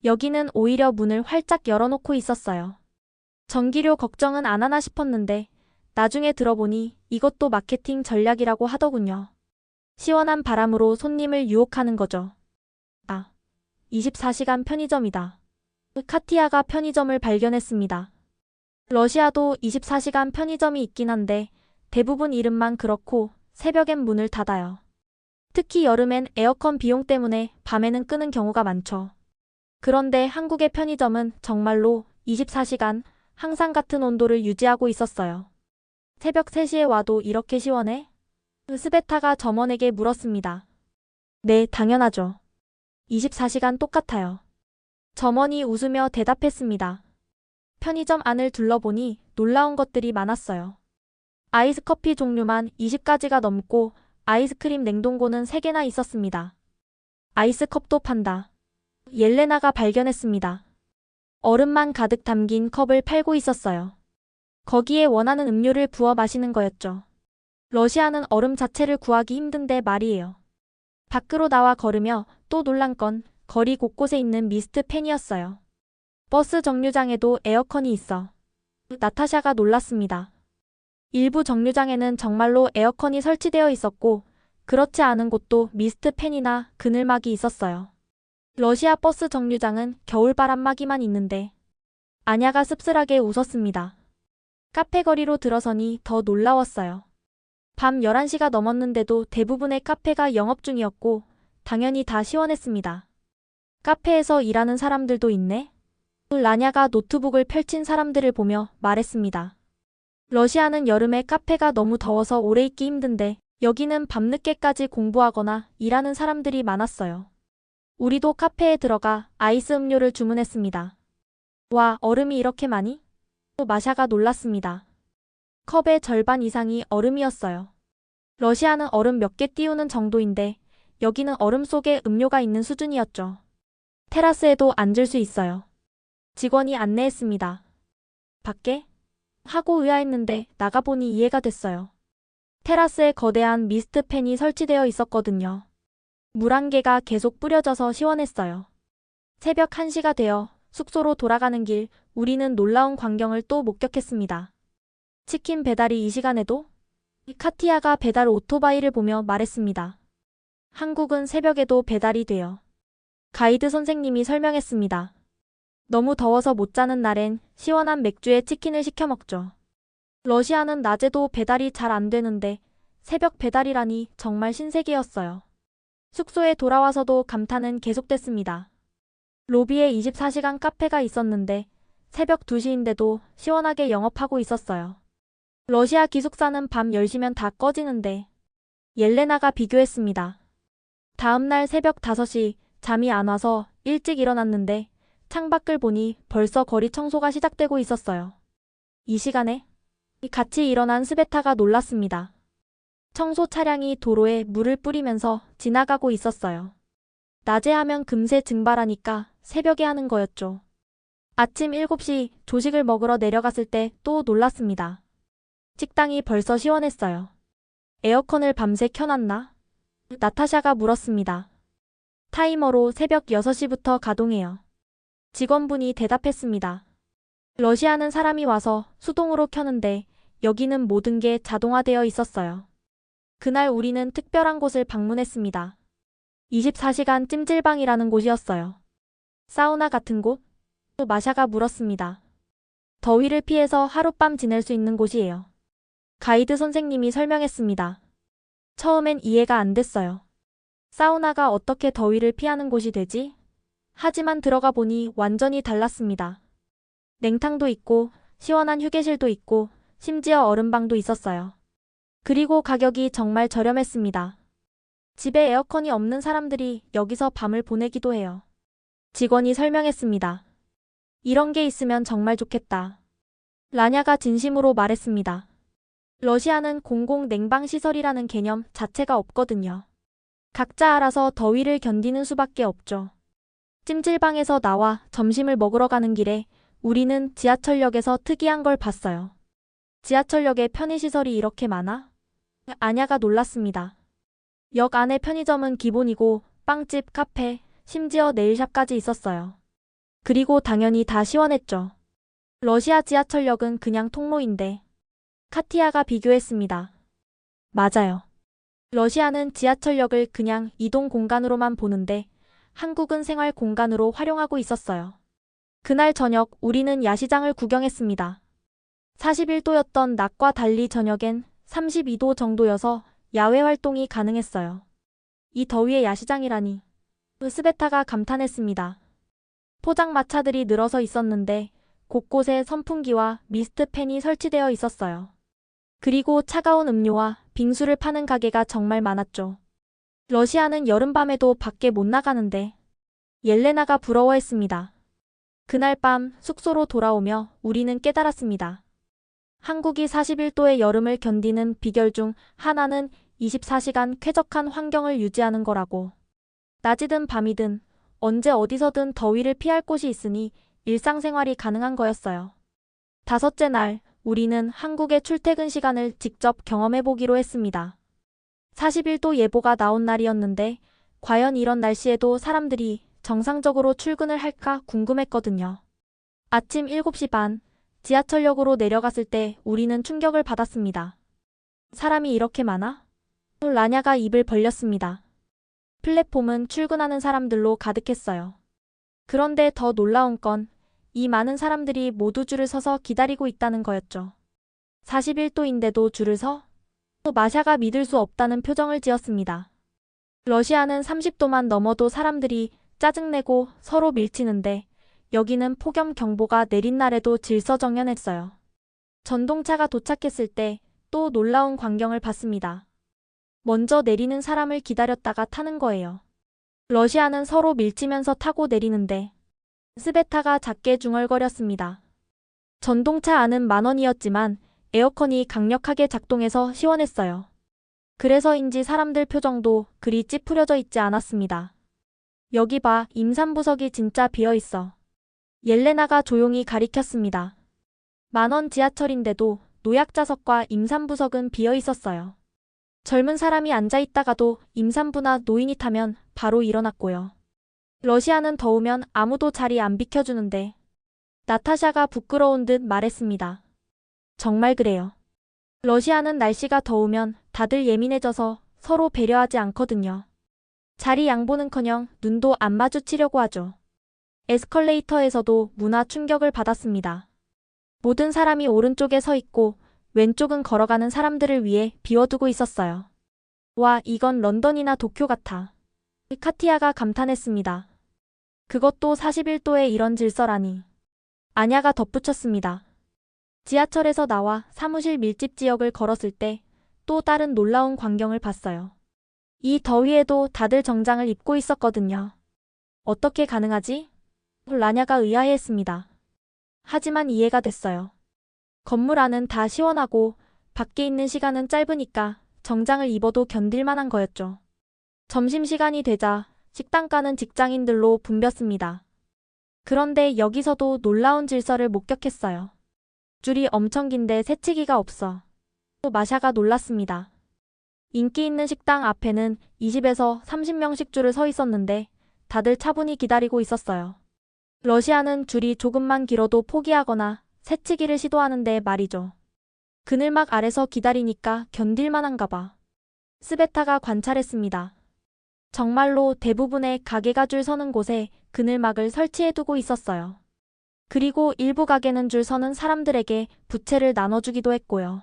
여기는 오히려 문을 활짝 열어놓고 있었어요. 전기료 걱정은 안 하나 싶었는데 나중에 들어보니 이것도 마케팅 전략이라고 하더군요. 시원한 바람으로 손님을 유혹하는 거죠. 24시간 편의점이다. 카티아가 편의점을 발견했습니다. 러시아도 24시간 편의점이 있긴 한데 대부분 이름만 그렇고 새벽엔 문을 닫아요. 특히 여름엔 에어컨 비용 때문에 밤에는 끄는 경우가 많죠. 그런데 한국의 편의점은 정말로 24시간 항상 같은 온도를 유지하고 있었어요. 새벽 3시에 와도 이렇게 시원해? 스베타가 점원에게 물었습니다. 네, 당연하죠. 24시간 똑같아요. 점원이 웃으며 대답했습니다. 편의점 안을 둘러보니 놀라운 것들이 많았어요. 아이스 커피 종류만 20가지가 넘고 아이스크림 냉동고는 3개나 있었습니다. 아이스컵도 판다. 옐레나가 발견했습니다. 얼음만 가득 담긴 컵을 팔고 있었어요. 거기에 원하는 음료를 부어 마시는 거였죠. 러시아는 얼음 자체를 구하기 힘든데 말이에요. 밖으로 나와 걸으며 또 놀란 건 거리 곳곳에 있는 미스트 팬이었어요. 버스 정류장에도 에어컨이 있어. 나타샤가 놀랐습니다. 일부 정류장에는 정말로 에어컨이 설치되어 있었고 그렇지 않은 곳도 미스트 팬이나 그늘막이 있었어요. 러시아 버스 정류장은 겨울바람막이만 있는데 아냐가 씁쓸하게 웃었습니다. 카페 거리로 들어서니 더 놀라웠어요. 밤 11시가 넘었는데도 대부분의 카페가 영업 중이었고 당연히 다 시원했습니다. 카페에서 일하는 사람들도 있네? 라냐가 노트북을 펼친 사람들을 보며 말했습니다. 러시아는 여름에 카페가 너무 더워서 오래 있기 힘든데 여기는 밤늦게까지 공부하거나 일하는 사람들이 많았어요. 우리도 카페에 들어가 아이스 음료를 주문했습니다. 와, 얼음이 이렇게 많이? 마샤가 놀랐습니다. 컵의 절반 이상이 얼음이었어요. 러시아는 얼음 몇 개 띄우는 정도인데 여기는 얼음 속에 음료가 있는 수준이었죠. 테라스에도 앉을 수 있어요. 직원이 안내했습니다. 밖에? 하고 의아했는데 나가보니 이해가 됐어요. 테라스에 거대한 미스트 팬이 설치되어 있었거든요. 물 한 개가 계속 뿌려져서 시원했어요. 새벽 1시가 되어 숙소로 돌아가는 길 우리는 놀라운 광경을 또 목격했습니다. 치킨 배달이 이 시간에도? 카티아가 배달 오토바이를 보며 말했습니다. 한국은 새벽에도 배달이 돼요. 가이드 선생님이 설명했습니다. 너무 더워서 못 자는 날엔 시원한 맥주에 치킨을 시켜 먹죠. 러시아는 낮에도 배달이 잘 안 되는데 새벽 배달이라니 정말 신세계였어요. 숙소에 돌아와서도 감탄은 계속됐습니다. 로비에 24시간 카페가 있었는데 새벽 2시인데도 시원하게 영업하고 있었어요. 러시아 기숙사는 밤 10시면 다 꺼지는데 옐레나가 비교했습니다. 다음날 새벽 5시 잠이 안 와서 일찍 일어났는데 창밖을 보니 벌써 거리 청소가 시작되고 있었어요. 이 시간에 같이 일어난 스베타가 놀랐습니다. 청소 차량이 도로에 물을 뿌리면서 지나가고 있었어요. 낮에 하면 금세 증발하니까 새벽에 하는 거였죠. 아침 7시 조식을 먹으러 내려갔을 때 또 놀랐습니다. 식당이 벌써 시원했어요. 에어컨을 밤새 켜놨나? 나타샤가 물었습니다. 타이머로 새벽 6시부터 가동해요. 직원분이 대답했습니다. 러시아는 사람이 와서 수동으로 켜는데 여기는 모든 게 자동화되어 있었어요. 그날 우리는 특별한 곳을 방문했습니다. 24시간 찜질방이라는 곳이었어요. 사우나 같은 곳? 마샤가 물었습니다. 더위를 피해서 하룻밤 지낼 수 있는 곳이에요. 가이드 선생님이 설명했습니다. 처음엔 이해가 안 됐어요. 사우나가 어떻게 더위를 피하는 곳이 되지? 하지만 들어가 보니 완전히 달랐습니다. 냉탕도 있고 시원한 휴게실도 있고 심지어 얼음방도 있었어요. 그리고 가격이 정말 저렴했습니다. 집에 에어컨이 없는 사람들이 여기서 밤을 보내기도 해요. 직원이 설명했습니다. 이런 게 있으면 정말 좋겠다. 라냐가 진심으로 말했습니다. 러시아는 공공 냉방시설이라는 개념 자체가 없거든요. 각자 알아서 더위를 견디는 수밖에 없죠. 찜질방에서 나와 점심을 먹으러 가는 길에 우리는 지하철역에서 특이한 걸 봤어요. 지하철역에 편의시설이 이렇게 많아? 아냐가 놀랐습니다. 역 안에 편의점은 기본이고 빵집, 카페, 심지어 네일샵까지 있었어요. 그리고 당연히 다 시원했죠. 러시아 지하철역은 그냥 통로인데. 카티아가 비교했습니다. 맞아요. 러시아는 지하철역을 그냥 이동 공간으로만 보는데 한국은 생활 공간으로 활용하고 있었어요. 그날 저녁 우리는 야시장을 구경했습니다. 41도였던 낮과 달리 저녁엔 32도 정도여서 야외 활동이 가능했어요. 이 더위에 야시장이라니. 스베타가 감탄했습니다. 포장마차들이 늘어서 있었는데 곳곳에 선풍기와 미스트팬이 설치되어 있었어요. 그리고 차가운 음료와 빙수를 파는 가게가 정말 많았죠. 러시아는 여름밤에도 밖에 못 나가는데 옐레나가 부러워했습니다. 그날 밤 숙소로 돌아오며 우리는 깨달았습니다. 한국이 41도의 여름을 견디는 비결 중 하나는 24시간 쾌적한 환경을 유지하는 거라고. 낮이든 밤이든 언제 어디서든 더위를 피할 곳이 있으니 일상생활이 가능한 거였어요. 5째 날 우리는 한국의 출퇴근 시간을 직접 경험해보기로 했습니다. 41도 예보가 나온 날이었는데 과연 이런 날씨에도 사람들이 정상적으로 출근을 할까 궁금했거든요. 아침 7시 반 지하철역으로 내려갔을 때 우리는 충격을 받았습니다. 사람이 이렇게 많아? 라냐가 입을 벌렸습니다. 플랫폼은 출근하는 사람들로 가득했어요. 그런데 더 놀라운 건 이 많은 사람들이 모두 줄을 서서 기다리고 있다는 거였죠. 41도인데도 줄을 서? 마샤가 믿을 수 없다는 표정을 지었습니다. 러시아는 30도만 넘어도 사람들이 짜증내고 서로 밀치는데 여기는 폭염 경보가 내린 날에도 질서정연했어요. 전동차가 도착했을 때 또 놀라운 광경을 봤습니다. 먼저 내리는 사람을 기다렸다가 타는 거예요. 러시아는 서로 밀치면서 타고 내리는데 스베타가 작게 중얼거렸습니다. 전동차 안은 10,000원이었지만 에어컨이 강력하게 작동해서 시원했어요. 그래서인지 사람들 표정도 그리 찌푸려져 있지 않았습니다. 여기 봐, 임산부석이 진짜 비어있어. 옐레나가 조용히 가리켰습니다. 10,000원 지하철인데도 노약자석과 임산부석은 비어있었어요. 젊은 사람이 앉아있다가도 임산부나 노인이 타면 바로 일어났고요. 러시아는 더우면 아무도 자리 안 비켜주는데 나타샤가 부끄러운 듯 말했습니다. 정말 그래요. 러시아는 날씨가 더우면 다들 예민해져서 서로 배려하지 않거든요. 자리 양보는커녕 눈도 안 마주치려고 하죠. 에스컬레이터에서도 문화 충격을 받았습니다. 모든 사람이 오른쪽에 서 있고 왼쪽은 걸어가는 사람들을 위해 비워두고 있었어요. 와, 이건 런던이나 도쿄 같아. 카티아가 감탄했습니다. 그것도 41도에 이런 질서라니. 아냐가 덧붙였습니다. 지하철에서 나와 사무실 밀집 지역을 걸었을 때 또 다른 놀라운 광경을 봤어요. 이 더위에도 다들 정장을 입고 있었거든요. 어떻게 가능하지? 라냐가 의아해했습니다. 하지만 이해가 됐어요. 건물 안은 다 시원하고 밖에 있는 시간은 짧으니까 정장을 입어도 견딜만한 거였죠. 점심시간이 되자 식당가는 직장인들로 붐볐습니다. 그런데 여기서도 놀라운 질서를 목격했어요. 줄이 엄청 긴데 새치기가 없어. 또 마샤가 놀랐습니다. 인기 있는 식당 앞에는 20에서 30명씩 줄을 서 있었는데 다들 차분히 기다리고 있었어요. 러시아는 줄이 조금만 길어도 포기하거나 새치기를 시도하는데 말이죠. 그늘막 아래서 기다리니까 견딜만한가 봐. 스베타가 관찰했습니다. 정말로 대부분의 가게가 줄 서는 곳에 그늘막을 설치해두고 있었어요. 그리고 일부 가게는 줄 서는 사람들에게 부채를 나눠주기도 했고요.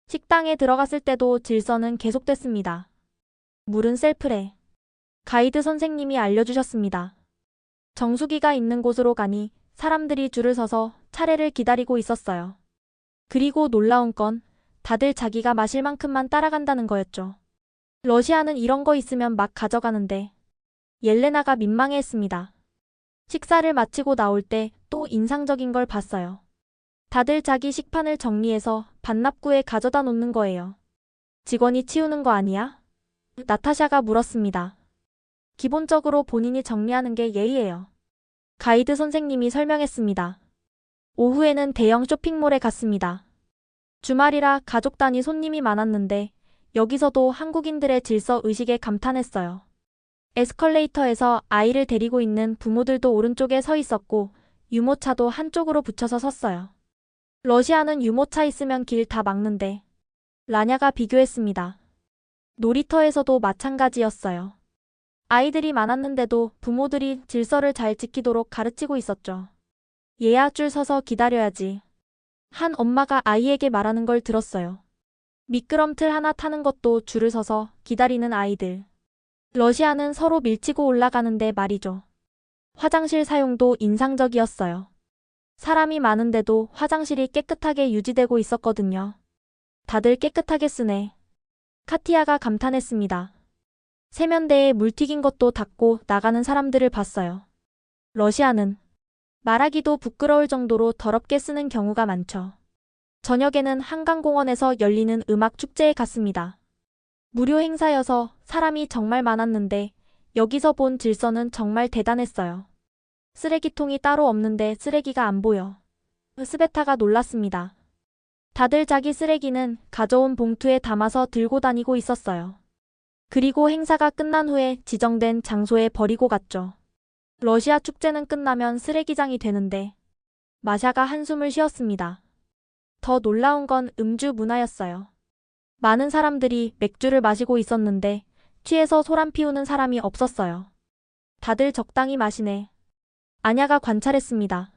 식당에 들어갔을 때도 질서는 계속됐습니다. 물은 셀프래. 가이드 선생님이 알려주셨습니다. 정수기가 있는 곳으로 가니 사람들이 줄을 서서 차례를 기다리고 있었어요. 그리고 놀라운 건 다들 자기가 마실 만큼만 따라간다는 거였죠. 러시아는 이런 거 있으면 막 가져가는데 옐레나가 민망해했습니다. 식사를 마치고 나올 때 또 인상적인 걸 봤어요. 다들 자기 식판을 정리해서 반납구에 가져다 놓는 거예요. 직원이 치우는 거 아니야? 나타샤가 물었습니다. 기본적으로 본인이 정리하는 게 예의예요. 가이드 선생님이 설명했습니다. 오후에는 대형 쇼핑몰에 갔습니다. 주말이라 가족 단위 손님이 많았는데 여기서도 한국인들의 질서 의식에 감탄했어요. 에스컬레이터에서 아이를 데리고 있는 부모들도 오른쪽에 서 있었고 유모차도 한쪽으로 붙여서 섰어요. 러시아는 유모차 있으면 길 다 막는데 라냐가 비교했습니다. 놀이터에서도 마찬가지였어요. 아이들이 많았는데도 부모들이 질서를 잘 지키도록 가르치고 있었죠. 얘야 줄 서서 기다려야지. 한 엄마가 아이에게 말하는 걸 들었어요. 미끄럼틀 하나 타는 것도 줄을 서서 기다리는 아이들. 러시아는 서로 밀치고 올라가는데 말이죠. 화장실 사용도 인상적이었어요. 사람이 많은데도 화장실이 깨끗하게 유지되고 있었거든요. 다들 깨끗하게 쓰네. 카티아가 감탄했습니다. 세면대에 물 튀긴 것도 닦고 나가는 사람들을 봤어요. 러시아는 말하기도 부끄러울 정도로 더럽게 쓰는 경우가 많죠. 저녁에는 한강공원에서 열리는 음악 축제에 갔습니다. 무료 행사여서 사람이 정말 많았는데 여기서 본 질서는 정말 대단했어요. 쓰레기통이 따로 없는데 쓰레기가 안 보여. 스베타가 놀랐습니다. 다들 자기 쓰레기는 가져온 봉투에 담아서 들고 다니고 있었어요. 그리고 행사가 끝난 후에 지정된 장소에 버리고 갔죠. 러시아 축제는 끝나면 쓰레기장이 되는데 마샤가 한숨을 쉬었습니다. 더 놀라운 건 음주 문화였어요. 많은 사람들이 맥주를 마시고 있었는데 취해서 소란 피우는 사람이 없었어요. 다들 적당히 마시네. 아냐가 관찰했습니다.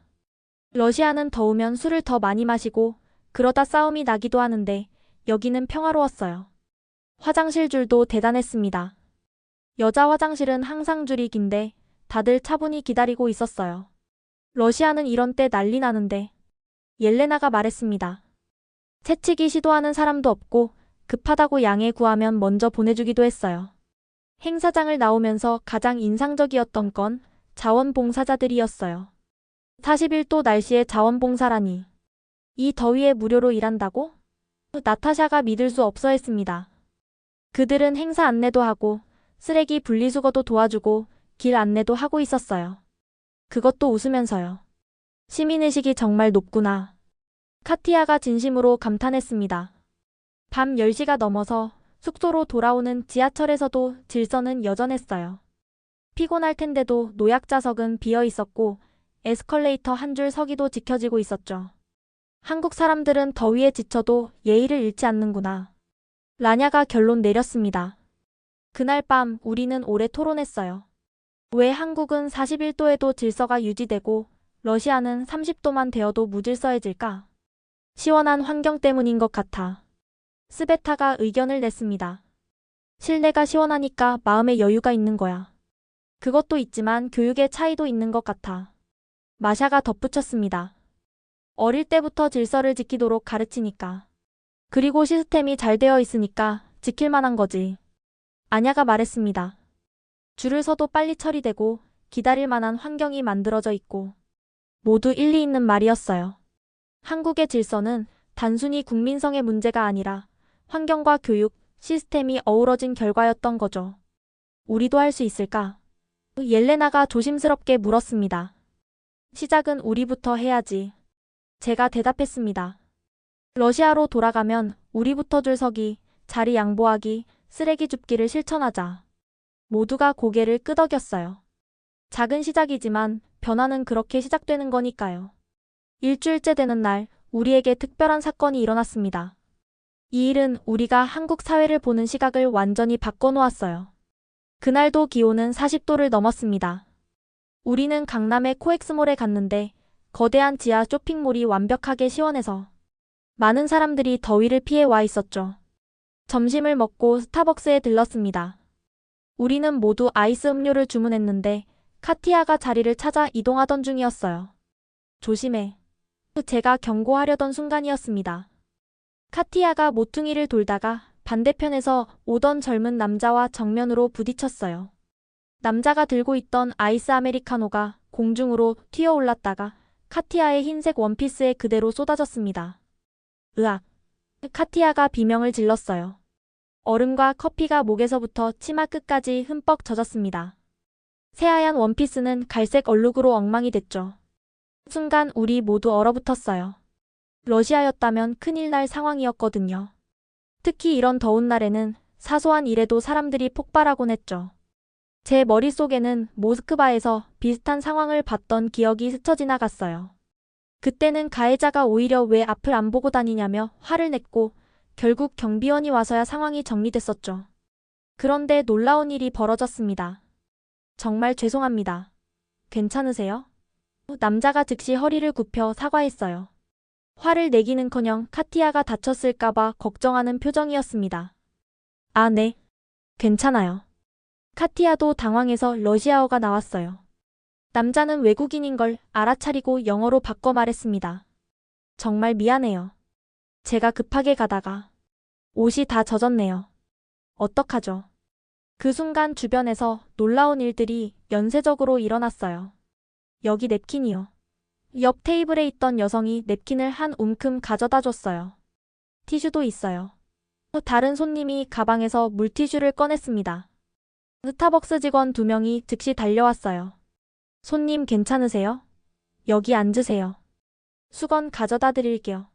러시아는 더우면 술을 더 많이 마시고 그러다 싸움이 나기도 하는데 여기는 평화로웠어요. 화장실 줄도 대단했습니다. 여자 화장실은 항상 줄이 긴데 다들 차분히 기다리고 있었어요. 러시아는 이런 때 난리 나는데 옐레나가 말했습니다. 채찍이 시도하는 사람도 없고 급하다고 양해 구하면 먼저 보내주기도 했어요. 행사장을 나오면서 가장 인상적이었던 건 자원봉사자들이었어요. 41도 날씨에 자원봉사라니. 이 더위에 무료로 일한다고? 나타샤가 믿을 수 없어 했습니다. 그들은 행사 안내도 하고 쓰레기 분리수거도 도와주고 길 안내도 하고 있었어요. 그것도 웃으면서요. 시민의식이 정말 높구나. 카티아가 진심으로 감탄했습니다. 밤 10시가 넘어서 숙소로 돌아오는 지하철에서도 질서는 여전했어요. 피곤할 텐데도 노약자석은 비어 있었고 에스컬레이터 한 줄 서기도 지켜지고 있었죠. 한국 사람들은 더위에 지쳐도 예의를 잃지 않는구나. 라냐가 결론 내렸습니다. 그날 밤 우리는 오래 토론했어요. 왜 한국은 41도에도 질서가 유지되고 러시아는 30도만 되어도 무질서해질까? 시원한 환경 때문인 것 같아. 스베타가 의견을 냈습니다. 실내가 시원하니까 마음에 여유가 있는 거야. 그것도 있지만 교육의 차이도 있는 것 같아. 마샤가 덧붙였습니다. 어릴 때부터 질서를 지키도록 가르치니까. 그리고 시스템이 잘 되어 있으니까 지킬 만한 거지. 아냐가 말했습니다. 줄을 서도 빨리 처리되고 기다릴 만한 환경이 만들어져 있고. 모두 일리 있는 말이었어요. 한국의 질서는 단순히 국민성의 문제가 아니라 환경과 교육, 시스템이 어우러진 결과였던 거죠. 우리도 할 수 있을까? 옐레나가 조심스럽게 물었습니다. 시작은 우리부터 해야지. 제가 대답했습니다. 러시아로 돌아가면 우리부터 줄 서기, 자리 양보하기, 쓰레기 줍기를 실천하자. 모두가 고개를 끄덕였어요. 작은 시작이지만 변화는 그렇게 시작되는 거니까요. 일주일째 되는 날, 우리에게 특별한 사건이 일어났습니다. 이 일은 우리가 한국 사회를 보는 시각을 완전히 바꿔놓았어요. 그날도 기온은 40도를 넘었습니다. 우리는 강남의 코엑스몰에 갔는데 거대한 지하 쇼핑몰이 완벽하게 시원해서 많은 사람들이 더위를 피해 와 있었죠. 점심을 먹고 스타벅스에 들렀습니다. 우리는 모두 아이스 음료를 주문했는데 카티아가 자리를 찾아 이동하던 중이었어요. 조심해. 제가 경고하려던 순간이었습니다. 카티아가 모퉁이를 돌다가 반대편에서 오던 젊은 남자와 정면으로 부딪혔어요. 남자가 들고 있던 아이스 아메리카노가 공중으로 튀어올랐다가 카티아의 흰색 원피스에 그대로 쏟아졌습니다. 으악! 카티아가 비명을 질렀어요. 얼음과 커피가 목에서부터 치마 끝까지 흠뻑 젖었습니다. 새하얀 원피스는 갈색 얼룩으로 엉망이 됐죠. 순간 우리 모두 얼어붙었어요. 러시아였다면 큰일 날 상황이었거든요. 특히 이런 더운 날에는 사소한 일에도 사람들이 폭발하곤 했죠. 제 머릿속에는 모스크바에서 비슷한 상황을 봤던 기억이 스쳐 지나갔어요. 그때는 가해자가 오히려 왜 앞을 안 보고 다니냐며 화를 냈고 결국 경비원이 와서야 상황이 정리됐었죠. 그런데 놀라운 일이 벌어졌습니다. 정말 죄송합니다. 괜찮으세요? 남자가 즉시 허리를 굽혀 사과했어요. 화를 내기는커녕 카티아가 다쳤을까봐 걱정하는 표정이었습니다. 아, 네. 괜찮아요. 카티아도 당황해서 러시아어가 나왔어요. 남자는 외국인인 걸 알아차리고 영어로 바꿔 말했습니다. 정말 미안해요. 제가 급하게 가다가 옷이 다 젖었네요. 어떡하죠? 그 순간 주변에서 놀라운 일들이 연쇄적으로 일어났어요. 여기 냅킨이요. 옆 테이블에 있던 여성이 냅킨을 한 움큼 가져다 줬어요. 티슈도 있어요. 다른 손님이 가방에서 물티슈를 꺼냈습니다. 스타벅스 직원 2명이 즉시 달려왔어요. 손님 괜찮으세요? 여기 앉으세요. 수건 가져다 드릴게요.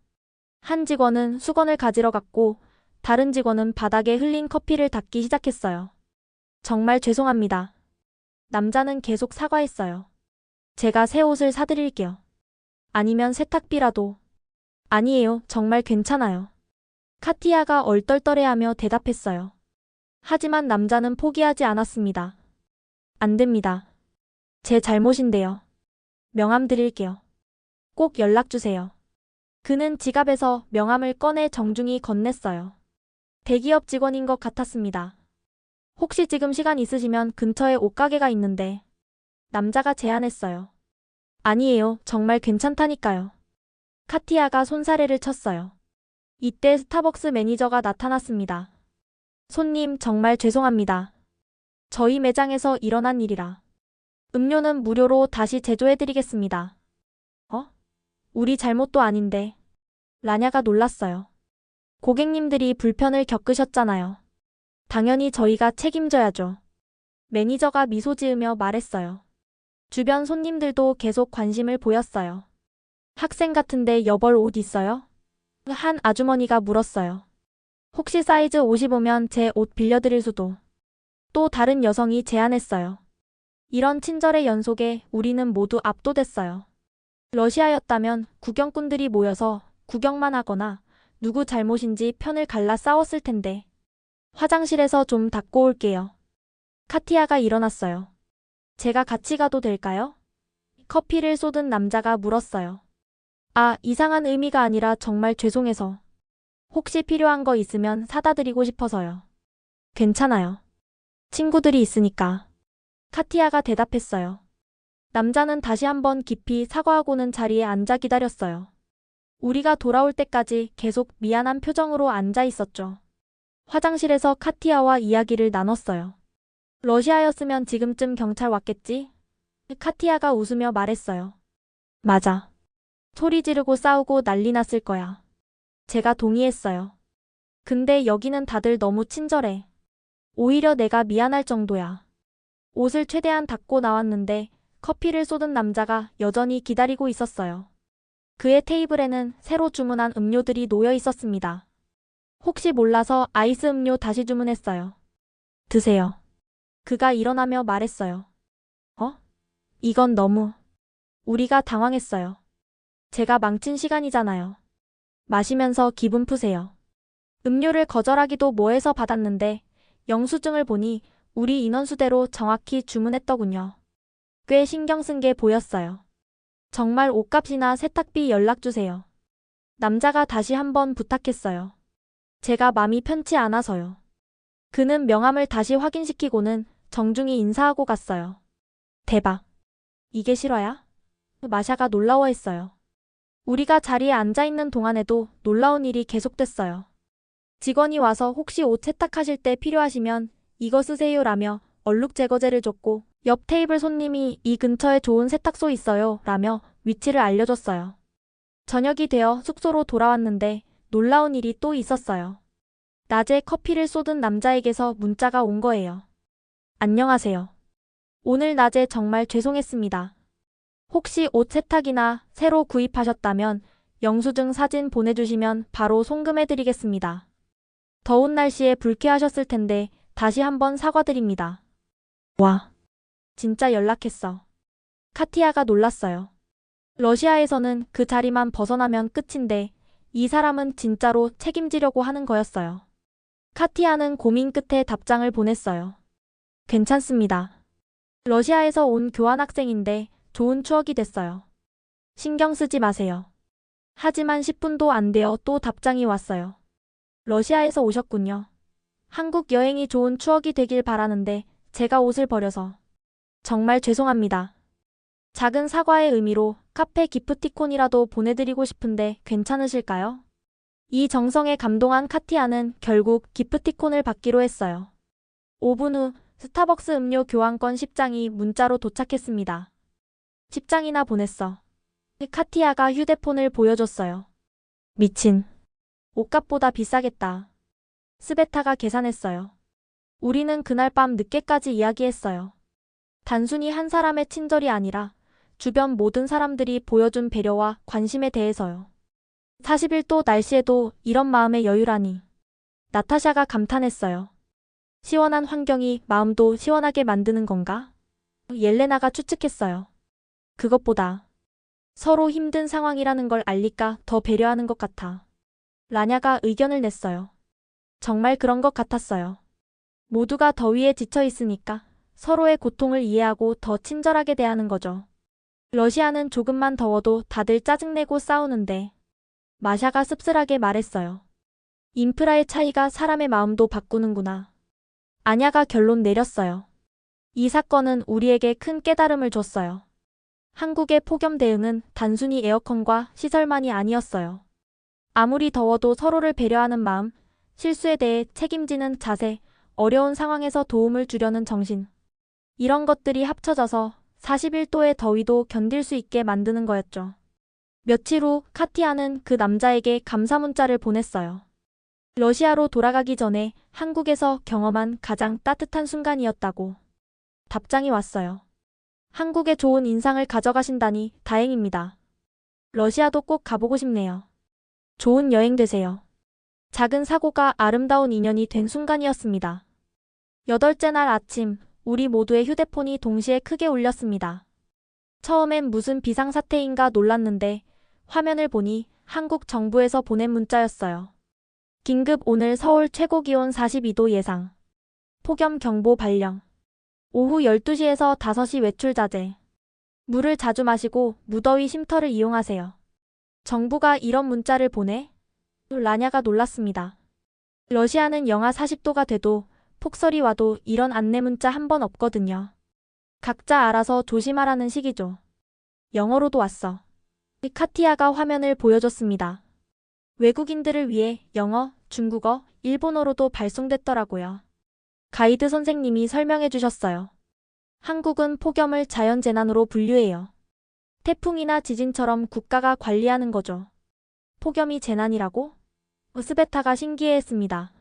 한 직원은 수건을 가지러 갔고 다른 직원은 바닥에 흘린 커피를 닦기 시작했어요. 정말 죄송합니다. 남자는 계속 사과했어요. 제가 새 옷을 사드릴게요. 아니면 세탁비라도. 아니에요. 정말 괜찮아요. 카티아가 얼떨떨해하며 대답했어요. 하지만 남자는 포기하지 않았습니다. 안 됩니다. 제 잘못인데요. 명함 드릴게요. 꼭 연락주세요. 그는 지갑에서 명함을 꺼내 정중히 건넸어요. 대기업 직원인 것 같았습니다. 혹시 지금 시간 있으시면 근처에 옷가게가 있는데. 남자가 제안했어요. 아니에요. 정말 괜찮다니까요. 카티아가 손사래를 쳤어요. 이때 스타벅스 매니저가 나타났습니다. 손님 정말 죄송합니다. 저희 매장에서 일어난 일이라. 음료는 무료로 다시 제조해드리겠습니다. 우리 잘못도 아닌데. 라냐가 놀랐어요. 고객님들이 불편을 겪으셨잖아요. 당연히 저희가 책임져야죠. 매니저가 미소 지으며 말했어요. 주변 손님들도 계속 관심을 보였어요. 학생 같은데 여벌 옷 있어요? 한 아주머니가 물었어요. 혹시 사이즈 55면 제 옷 빌려드릴 수도. 또 다른 여성이 제안했어요. 이런 친절의 연속에 우리는 모두 압도됐어요. 러시아였다면 구경꾼들이 모여서 구경만 하거나 누구 잘못인지 편을 갈라 싸웠을 텐데. 화장실에서 좀 닦고 올게요. 카티아가 일어났어요. 제가 같이 가도 될까요? 커피를 쏟은 남자가 물었어요. 아, 이상한 의미가 아니라 정말 죄송해서. 혹시 필요한 거 있으면 사다 드리고 싶어서요. 괜찮아요. 친구들이 있으니까. 카티아가 대답했어요. 남자는 다시 한번 깊이 사과하고는 자리에 앉아 기다렸어요. 우리가 돌아올 때까지 계속 미안한 표정으로 앉아 있었죠. 화장실에서 카티아와 이야기를 나눴어요. 러시아였으면 지금쯤 경찰 왔겠지? 카티아가 웃으며 말했어요. 맞아. 소리 지르고 싸우고 난리 났을 거야. 제가 동의했어요. 근데 여기는 다들 너무 친절해. 오히려 내가 미안할 정도야. 옷을 최대한 닦고 나왔는데 커피를 쏟은 남자가 여전히 기다리고 있었어요. 그의 테이블에는 새로 주문한 음료들이 놓여 있었습니다. 혹시 몰라서 아이스 음료 다시 주문했어요. 드세요. 그가 일어나며 말했어요. 이건 너무. 우리가 당황했어요. 제가 망친 시간이잖아요. 마시면서 기분 푸세요. 음료를 거절하기도 뭐해서 받았는데 영수증을 보니 우리 인원수대로 정확히 주문했더군요. 꽤 신경 쓴 게 보였어요. 정말 옷값이나 세탁비 연락주세요. 남자가 다시 한번 부탁했어요. 제가 맘이 편치 않아서요. 그는 명함을 다시 확인시키고는 정중히 인사하고 갔어요. 대박. 이게 실화야? 마샤가 놀라워했어요. 우리가 자리에 앉아있는 동안에도 놀라운 일이 계속됐어요. 직원이 와서 혹시 옷 세탁하실 때 필요하시면 이거 쓰세요 라며 얼룩 제거제를 줬고 옆 테이블 손님이 이 근처에 좋은 세탁소 있어요 라며 위치를 알려줬어요. 저녁이 되어 숙소로 돌아왔는데 놀라운 일이 또 있었어요. 낮에 커피를 쏟은 남자에게서 문자가 온 거예요. 안녕하세요. 오늘 낮에 정말 죄송했습니다. 혹시 옷 세탁이나 새로 구입하셨다면 영수증 사진 보내주시면 바로 송금해드리겠습니다. 더운 날씨에 불쾌하셨을 텐데 다시 한번 사과드립니다. 와, 진짜 연락했어. 카티아가 놀랐어요. 러시아에서는 그 자리만 벗어나면 끝인데 이 사람은 진짜로 책임지려고 하는 거였어요. 카티아는 고민 끝에 답장을 보냈어요. 괜찮습니다. 러시아에서 온 교환학생인데 좋은 추억이 됐어요. 신경 쓰지 마세요. 하지만 10분도 안 되어 또 답장이 왔어요. 러시아에서 오셨군요. 한국 여행이 좋은 추억이 되길 바라는데 제가 옷을 버려서 정말 죄송합니다. 작은 사과의 의미로 카페 기프티콘이라도 보내드리고 싶은데 괜찮으실까요? 이 정성에 감동한 카티아는 결국 기프티콘을 받기로 했어요. 5분 후 스타벅스 음료 교환권 10장이 문자로 도착했습니다. 10장이나 보냈어. 카티아가 휴대폰을 보여줬어요. 미친. 옷값보다 비싸겠다. 스베타가 계산했어요. 우리는 그날 밤 늦게까지 이야기했어요. 단순히 한 사람의 친절이 아니라 주변 모든 사람들이 보여준 배려와 관심에 대해서요. 41도 날씨에도 이런 마음의 여유라니. 나타샤가 감탄했어요. 시원한 환경이 마음도 시원하게 만드는 건가? 옐레나가 추측했어요. 그것보다 서로 힘든 상황이라는 걸 알리까 더 배려하는 것 같아. 라냐가 의견을 냈어요. 정말 그런 것 같았어요. 모두가 더위에 지쳐 있으니까 서로의 고통을 이해하고 더 친절하게 대하는 거죠. 러시아는 조금만 더워도 다들 짜증내고 싸우는데 마샤가 씁쓸하게 말했어요. 인프라의 차이가 사람의 마음도 바꾸는구나. 아냐가 결론 내렸어요. 이 사건은 우리에게 큰 깨달음을 줬어요. 한국의 폭염 대응은 단순히 에어컨과 시설만이 아니었어요. 아무리 더워도 서로를 배려하는 마음, 실수에 대해 책임지는 자세, 어려운 상황에서 도움을 주려는 정신. 이런 것들이 합쳐져서 41도의 더위도 견딜 수 있게 만드는 거였죠. 며칠 후 카티아는 그 남자에게 감사 문자를 보냈어요. 러시아로 돌아가기 전에 한국에서 경험한 가장 따뜻한 순간이었다고. 답장이 왔어요. 한국에 좋은 인상을 가져가신다니 다행입니다. 러시아도 꼭 가보고 싶네요. 좋은 여행 되세요. 작은 사고가 아름다운 인연이 된 순간이었습니다. 8째 날 아침, 우리 모두의 휴대폰이 동시에 크게 울렸습니다. 처음엔 무슨 비상사태인가 놀랐는데 화면을 보니 한국 정부에서 보낸 문자였어요. 긴급 오늘 서울 최고기온 42도 예상. 폭염 경보 발령. 오후 12시에서 5시 외출 자제. 물을 자주 마시고 무더위 쉼터를 이용하세요. 정부가 이런 문자를 보내? 라냐가 놀랐습니다. 러시아는 영하 40도가 돼도 폭설이 와도 이런 안내 문자 한 번 없거든요. 각자 알아서 조심하라는 식이죠. 영어로도 왔어. 카티아가 화면을 보여줬습니다. 외국인들을 위해 영어, 중국어, 일본어로도 발송됐더라고요. 가이드 선생님이 설명해 주셨어요. 한국은 폭염을 자연재난으로 분류해요. 태풍이나 지진처럼 국가가 관리하는 거죠. 폭염이 재난이라고? 스베타가 신기해했습니다.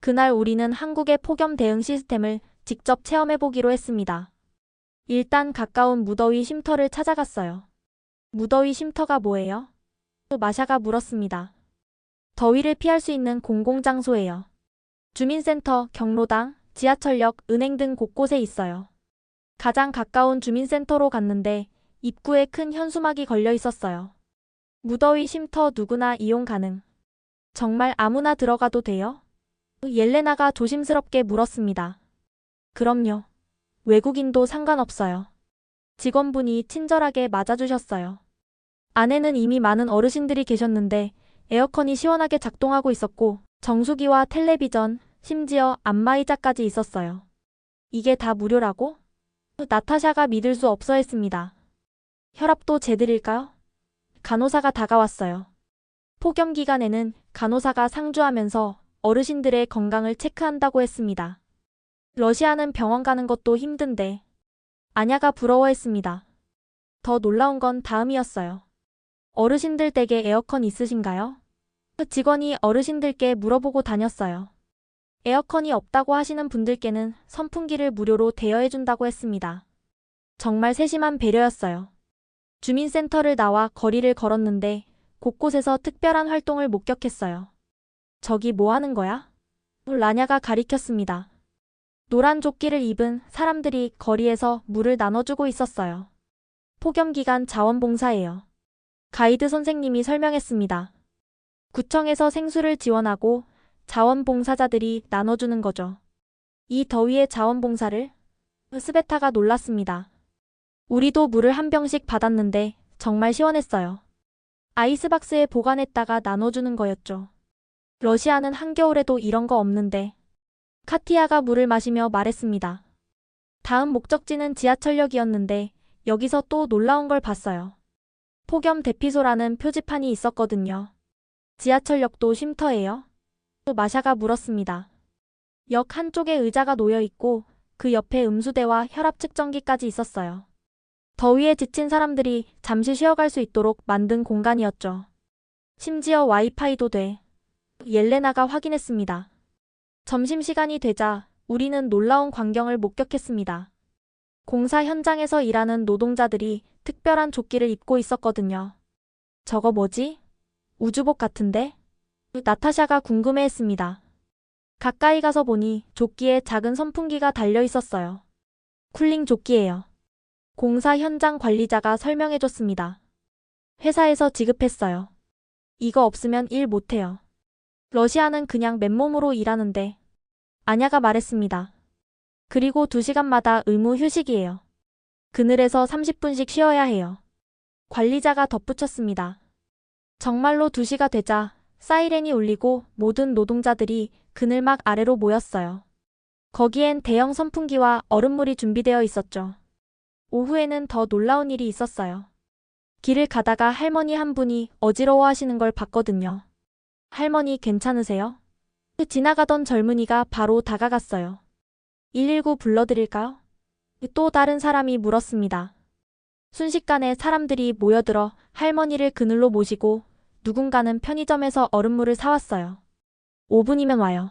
그날 우리는 한국의 폭염 대응 시스템을 직접 체험해보기로 했습니다. 일단 가까운 무더위 쉼터를 찾아갔어요. 무더위 쉼터가 뭐예요? 마샤가 물었습니다. 더위를 피할 수 있는 공공장소예요. 주민센터, 경로당, 지하철역, 은행 등 곳곳에 있어요. 가장 가까운 주민센터로 갔는데 입구에 큰 현수막이 걸려 있었어요. 무더위 쉼터 누구나 이용 가능. 정말 아무나 들어가도 돼요? 옐레나가 조심스럽게 물었습니다. 그럼요. 외국인도 상관없어요. 직원분이 친절하게 맞아주셨어요. 안에는 이미 많은 어르신들이 계셨는데 에어컨이 시원하게 작동하고 있었고 정수기와 텔레비전, 심지어 안마의자까지 있었어요. 이게 다 무료라고? 나타샤가 믿을 수 없어 했습니다. 혈압도 재드릴까요? 간호사가 다가왔어요. 폭염 기간에는 간호사가 상주하면서 어르신들의 건강을 체크한다고 했습니다. 러시아는 병원 가는 것도 힘든데. 아냐가 부러워했습니다. 더 놀라운 건 다음이었어요. 어르신들 댁에 에어컨 있으신가요? 직원이 어르신들께 물어보고 다녔어요. 에어컨이 없다고 하시는 분들께는 선풍기를 무료로 대여해준다고 했습니다. 정말 세심한 배려였어요. 주민센터를 나와 거리를 걸었는데 곳곳에서 특별한 활동을 목격했어요. 저기 뭐 하는 거야? 라냐가 가리켰습니다. 노란 조끼를 입은 사람들이 거리에서 물을 나눠주고 있었어요. 폭염 기간 자원봉사예요. 가이드 선생님이 설명했습니다. 구청에서 생수를 지원하고 자원봉사자들이 나눠주는 거죠. 이 더위에 자원봉사를? 스베타가 놀랐습니다. 우리도 물을 한 병씩 받았는데 정말 시원했어요. 아이스박스에 보관했다가 나눠주는 거였죠. 러시아는 한겨울에도 이런 거 없는데. 카티아가 물을 마시며 말했습니다. 다음 목적지는 지하철역이었는데 여기서 또 놀라운 걸 봤어요. 폭염 대피소라는 표지판이 있었거든요. 지하철역도 쉼터예요? 마샤가 물었습니다. 역 한쪽에 의자가 놓여 있고 그 옆에 음수대와 혈압 측정기까지 있었어요. 더위에 지친 사람들이 잠시 쉬어갈 수 있도록 만든 공간이었죠. 심지어 와이파이도 돼. 옐레나가 확인했습니다. 점심시간이 되자 우리는 놀라운 광경을 목격했습니다. 공사 현장에서 일하는 노동자들이 특별한 조끼를 입고 있었거든요. 저거 뭐지? 우주복 같은데? 나타샤가 궁금해했습니다. 가까이 가서 보니 조끼에 작은 선풍기가 달려 있었어요. 쿨링 조끼예요. 공사 현장 관리자가 설명해줬습니다. 회사에서 지급했어요. 이거 없으면 일 못해요. 러시아는 그냥 맨몸으로 일하는데. 아냐가 말했습니다. 그리고 2시간마다 의무 휴식이에요. 그늘에서 30분씩 쉬어야 해요. 관리자가 덧붙였습니다. 정말로 2시가 되자 사이렌이 울리고 모든 노동자들이 그늘막 아래로 모였어요. 거기엔 대형 선풍기와 얼음물이 준비되어 있었죠. 오후에는 더 놀라운 일이 있었어요. 길을 가다가 할머니 한 분이 어지러워하시는 걸 봤거든요. 할머니 괜찮으세요? 지나가던 젊은이가 바로 다가갔어요. 119 불러드릴까요? 또 다른 사람이 물었습니다. 순식간에 사람들이 모여들어 할머니를 그늘로 모시고 누군가는 편의점에서 얼음물을 사왔어요. 5분이면 와요.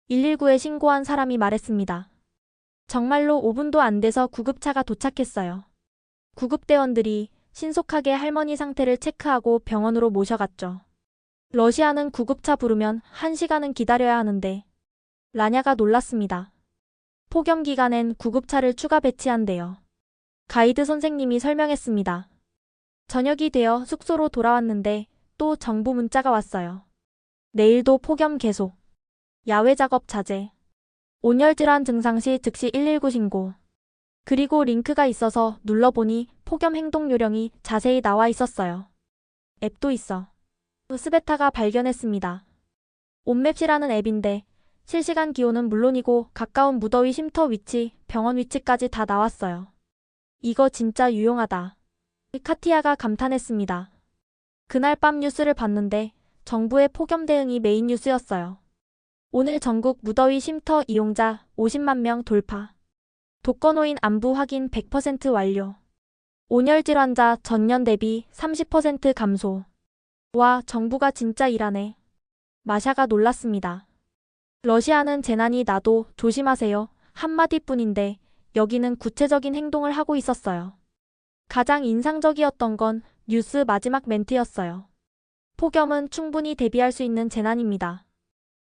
119에 신고한 사람이 말했습니다. 정말로 5분도 안 돼서 구급차가 도착했어요. 구급대원들이 신속하게 할머니 상태를 체크하고 병원으로 모셔갔죠. 러시아는 구급차 부르면 1시간은 기다려야 하는데. 라냐가 놀랐습니다. 폭염 기간엔 구급차를 추가 배치한대요. 가이드 선생님이 설명했습니다. 저녁이 되어 숙소로 돌아왔는데 또 정부 문자가 왔어요. 내일도 폭염 계속. 야외 작업 자제. 온열 질환 증상 시 즉시 119 신고. 그리고 링크가 있어서 눌러보니 폭염 행동 요령이 자세히 나와 있었어요. 앱도 있어. 스베타가 발견했습니다. 온맵시라는 앱인데 실시간 기온은 물론이고 가까운 무더위 쉼터 위치, 병원 위치까지 다 나왔어요. 이거 진짜 유용하다. 카티아가 감탄했습니다. 그날 밤 뉴스를 봤는데 정부의 폭염 대응이 메인 뉴스였어요. 오늘 전국 무더위 쉼터 이용자 50만 명 돌파. 독거노인 안부 확인 100% 완료. 온열질 환자 전년 대비 30% 감소. 와, 정부가 진짜 일하네. 마샤가 놀랐습니다. 러시아는 재난이 나도 조심하세요 한마디뿐인데 여기는 구체적인 행동을 하고 있었어요. 가장 인상적이었던 건 뉴스 마지막 멘트였어요. 폭염은 충분히 대비할 수 있는 재난입니다.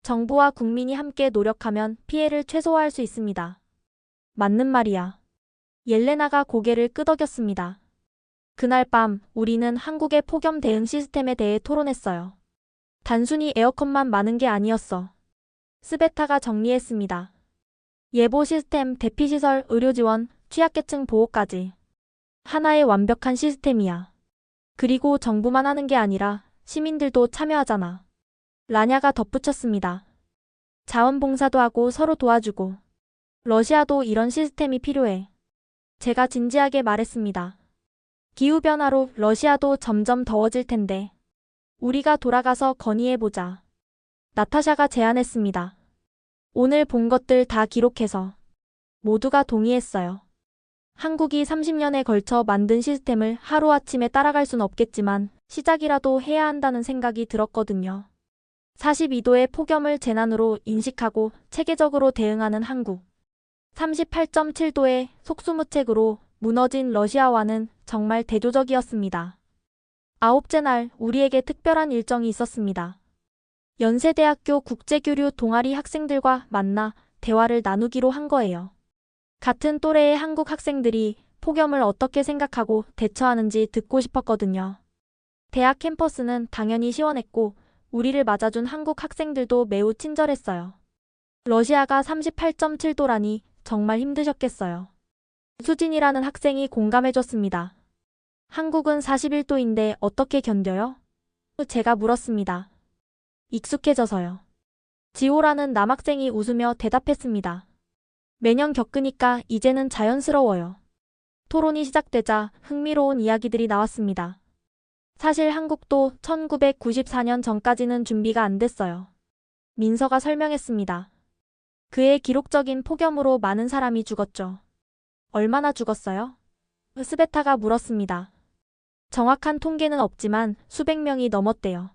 정부와 국민이 함께 노력하면 피해를 최소화할 수 있습니다. 맞는 말이야. 옐레나가 고개를 끄덕였습니다. 그날 밤 우리는 한국의 폭염 대응 시스템에 대해 토론했어요. 단순히 에어컨만 많은 게 아니었어. 스베타가 정리했습니다. 예보 시스템, 대피 시설, 의료 지원, 취약계층 보호까지. 하나의 완벽한 시스템이야. 그리고 정부만 하는 게 아니라 시민들도 참여하잖아. 라냐가 덧붙였습니다. 자원봉사도 하고 서로 도와주고. 러시아도 이런 시스템이 필요해. 제가 진지하게 말했습니다. 기후변화로 러시아도 점점 더워질 텐데 우리가 돌아가서 건의해보자. 나타샤가 제안했습니다. 오늘 본 것들 다 기록해서. 모두가 동의했어요. 한국이 30년에 걸쳐 만든 시스템을 하루아침에 따라갈 순 없겠지만 시작이라도 해야 한다는 생각이 들었거든요. 42도의 폭염을 재난으로 인식하고 체계적으로 대응하는 한국. 38.7도의 속수무책으로 무너진 러시아와는 정말 대조적이었습니다. 아홉째 날 우리에게 특별한 일정이 있었습니다. 연세대학교 국제교류 동아리 학생들과 만나 대화를 나누기로 한 거예요. 같은 또래의 한국 학생들이 폭염을 어떻게 생각하고 대처하는지 듣고 싶었거든요. 대학 캠퍼스는 당연히 시원했고 우리를 맞아준 한국 학생들도 매우 친절했어요. 러시아가 38.7도라니 정말 힘드셨겠어요. 수진이라는 학생이 공감해줬습니다. 한국은 41도인데 어떻게 견뎌요? 제가 물었습니다. 익숙해져서요. 지호라는 남학생이 웃으며 대답했습니다. 매년 겪으니까 이제는 자연스러워요. 토론이 시작되자 흥미로운 이야기들이 나왔습니다. 사실 한국도 1994년 전까지는 준비가 안 됐어요. 민서가 설명했습니다. 그의 기록적인 폭염으로 많은 사람이 죽었죠. 얼마나 죽었어요? 스베타가 물었습니다. 정확한 통계는 없지만 수백 명이 넘었대요.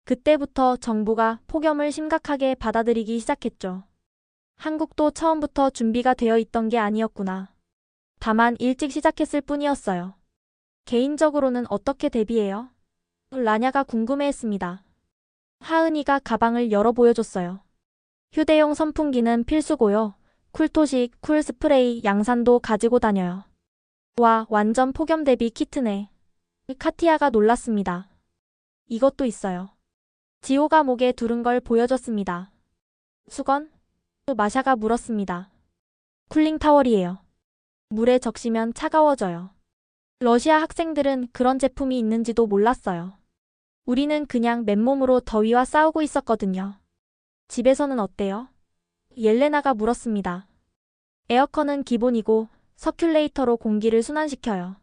그때부터 정부가 폭염을 심각하게 받아들이기 시작했죠. 한국도 처음부터 준비가 되어 있던 게 아니었구나. 다만 일찍 시작했을 뿐이었어요. 개인적으로는 어떻게 대비해요? 라냐가 궁금해했습니다. 하은이가 가방을 열어 보여줬어요. 휴대용 선풍기는 필수고요. 쿨토식, 쿨 스프레이, 양산도 가지고 다녀요. 와, 완전 폭염 대비 키트네. 카티아가 놀랐습니다. 이것도 있어요. 지호가 목에 두른 걸 보여줬습니다. 수건? 마샤가 물었습니다. 쿨링 타월이에요. 물에 적시면 차가워져요. 러시아 학생들은 그런 제품이 있는지도 몰랐어요. 우리는 그냥 맨몸으로 더위와 싸우고 있었거든요. 집에서는 어때요? 옐레나가 물었습니다. 에어컨은 기본이고 서큘레이터로 공기를 순환시켜요.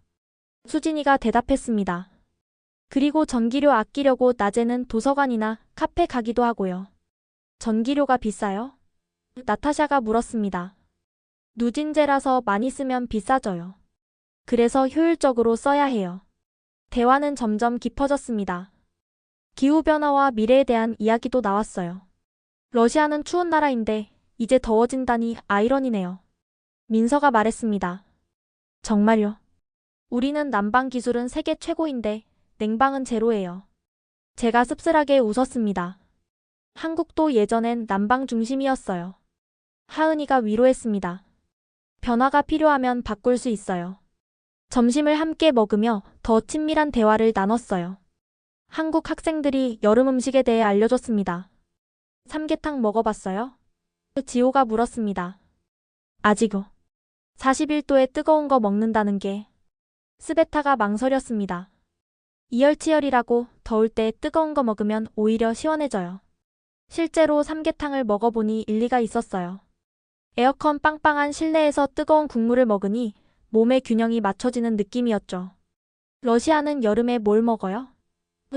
수진이가 대답했습니다. 그리고 전기료 아끼려고 낮에는 도서관이나 카페 가기도 하고요. 전기료가 비싸요? 나타샤가 물었습니다. 누진제라서 많이 쓰면 비싸져요. 그래서 효율적으로 써야 해요. 대화는 점점 깊어졌습니다. 기후변화와 미래에 대한 이야기도 나왔어요. 러시아는 추운 나라인데 이제 더워진다니 아이러니네요. 민서가 말했습니다. 정말요? 우리는 난방 기술은 세계 최고인데 냉방은 제로예요. 제가 씁쓸하게 웃었습니다. 한국도 예전엔 난방 중심이었어요. 하은이가 위로했습니다. 변화가 필요하면 바꿀 수 있어요. 점심을 함께 먹으며 더 친밀한 대화를 나눴어요. 한국 학생들이 여름 음식에 대해 알려줬습니다. 삼계탕 먹어봤어요? 지호가 물었습니다. 아직요. 41도에 뜨거운 거 먹는다는 게. 스베타가 망설였습니다. 이열치열이라고 더울 때 뜨거운 거 먹으면 오히려 시원해져요. 실제로 삼계탕을 먹어보니 일리가 있었어요. 에어컨 빵빵한 실내에서 뜨거운 국물을 먹으니 몸의 균형이 맞춰지는 느낌이었죠. 러시아는 여름에 뭘 먹어요?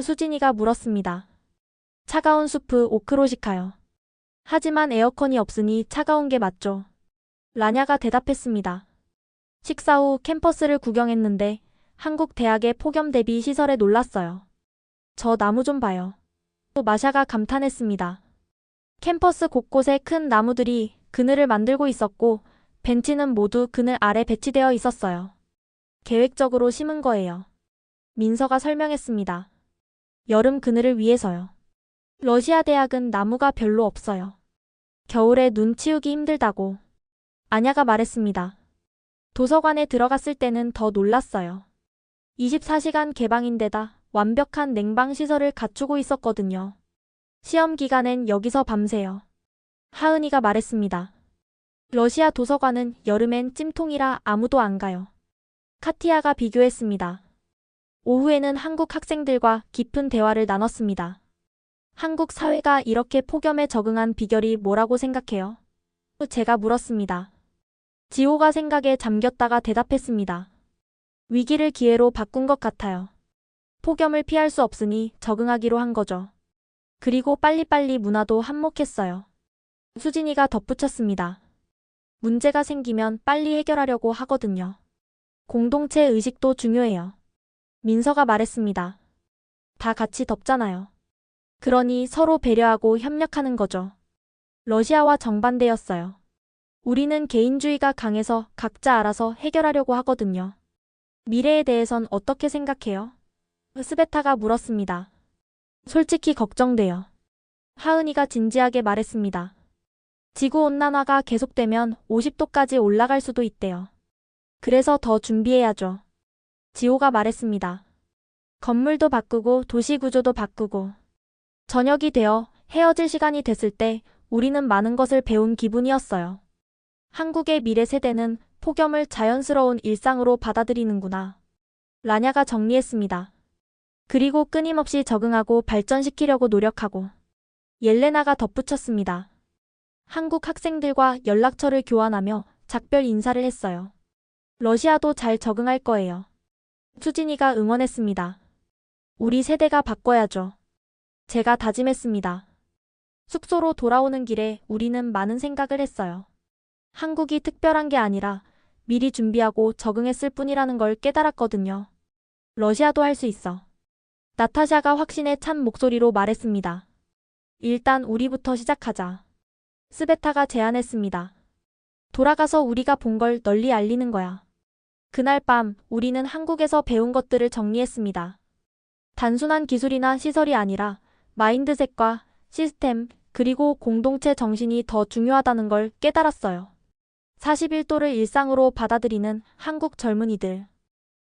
수진이가 물었습니다. 차가운 수프 오크로시카요. 하지만 에어컨이 없으니 차가운 게 맞죠. 라냐가 대답했습니다. 식사 후 캠퍼스를 구경했는데 한국 대학의 폭염 대비 시설에 놀랐어요. 저 나무 좀 봐요. 또 마샤가 감탄했습니다. 캠퍼스 곳곳에 큰 나무들이 그늘을 만들고 있었고 벤치는 모두 그늘 아래 배치되어 있었어요. 계획적으로 심은 거예요. 민서가 설명했습니다. 여름 그늘을 위해서요. 러시아 대학은 나무가 별로 없어요. 겨울에 눈 치우기 힘들다고. 아냐가 말했습니다. 도서관에 들어갔을 때는 더 놀랐어요. 24시간 개방인데다 완벽한 냉방 시설을 갖추고 있었거든요. 시험 기간엔 여기서 밤새요. 하은이가 말했습니다. 러시아 도서관은 여름엔 찜통이라 아무도 안 가요. 카티아가 비교했습니다. 오후에는 한국 학생들과 깊은 대화를 나눴습니다. 한국 사회가 이렇게 폭염에 적응한 비결이 뭐라고 생각해요? 제가 물었습니다. 지호가 생각에 잠겼다가 대답했습니다. 위기를 기회로 바꾼 것 같아요. 폭염을 피할 수 없으니 적응하기로 한 거죠. 그리고 빨리빨리 문화도 한몫했어요. 수진이가 덧붙였습니다. 문제가 생기면 빨리 해결하려고 하거든요. 공동체 의식도 중요해요. 민서가 말했습니다. 다 같이 덥잖아요. 그러니 서로 배려하고 협력하는 거죠. 러시아와 정반대였어요. 우리는 개인주의가 강해서 각자 알아서 해결하려고 하거든요. 미래에 대해선 어떻게 생각해요? 스베타가 물었습니다. 솔직히 걱정돼요. 하은이가 진지하게 말했습니다. 지구온난화가 계속되면 50도까지 올라갈 수도 있대요. 그래서 더 준비해야죠. 지호가 말했습니다. 건물도 바꾸고 도시 구조도 바꾸고. 저녁이 되어 헤어질 시간이 됐을 때 우리는 많은 것을 배운 기분이었어요. 한국의 미래 세대는 폭염을 자연스러운 일상으로 받아들이는구나. 라냐가 정리했습니다. 그리고 끊임없이 적응하고 발전시키려고 노력하고. 옐레나가 덧붙였습니다. 한국 학생들과 연락처를 교환하며 작별 인사를 했어요. 러시아도 잘 적응할 거예요. 수진이가 응원했습니다. 우리 세대가 바꿔야죠. 제가 다짐했습니다. 숙소로 돌아오는 길에 우리는 많은 생각을 했어요. 한국이 특별한 게 아니라 미리 준비하고 적응했을 뿐이라는 걸 깨달았거든요. 러시아도 할 수 있어. 나타샤가 확신에 찬 목소리로 말했습니다. 일단 우리부터 시작하자. 스베타가 제안했습니다. 돌아가서 우리가 본 걸 널리 알리는 거야. 그날 밤 우리는 한국에서 배운 것들을 정리했습니다. 단순한 기술이나 시설이 아니라 마인드셋과 시스템 그리고 공동체 정신이 더 중요하다는 걸 깨달았어요. 41도를 일상으로 받아들이는 한국 젊은이들.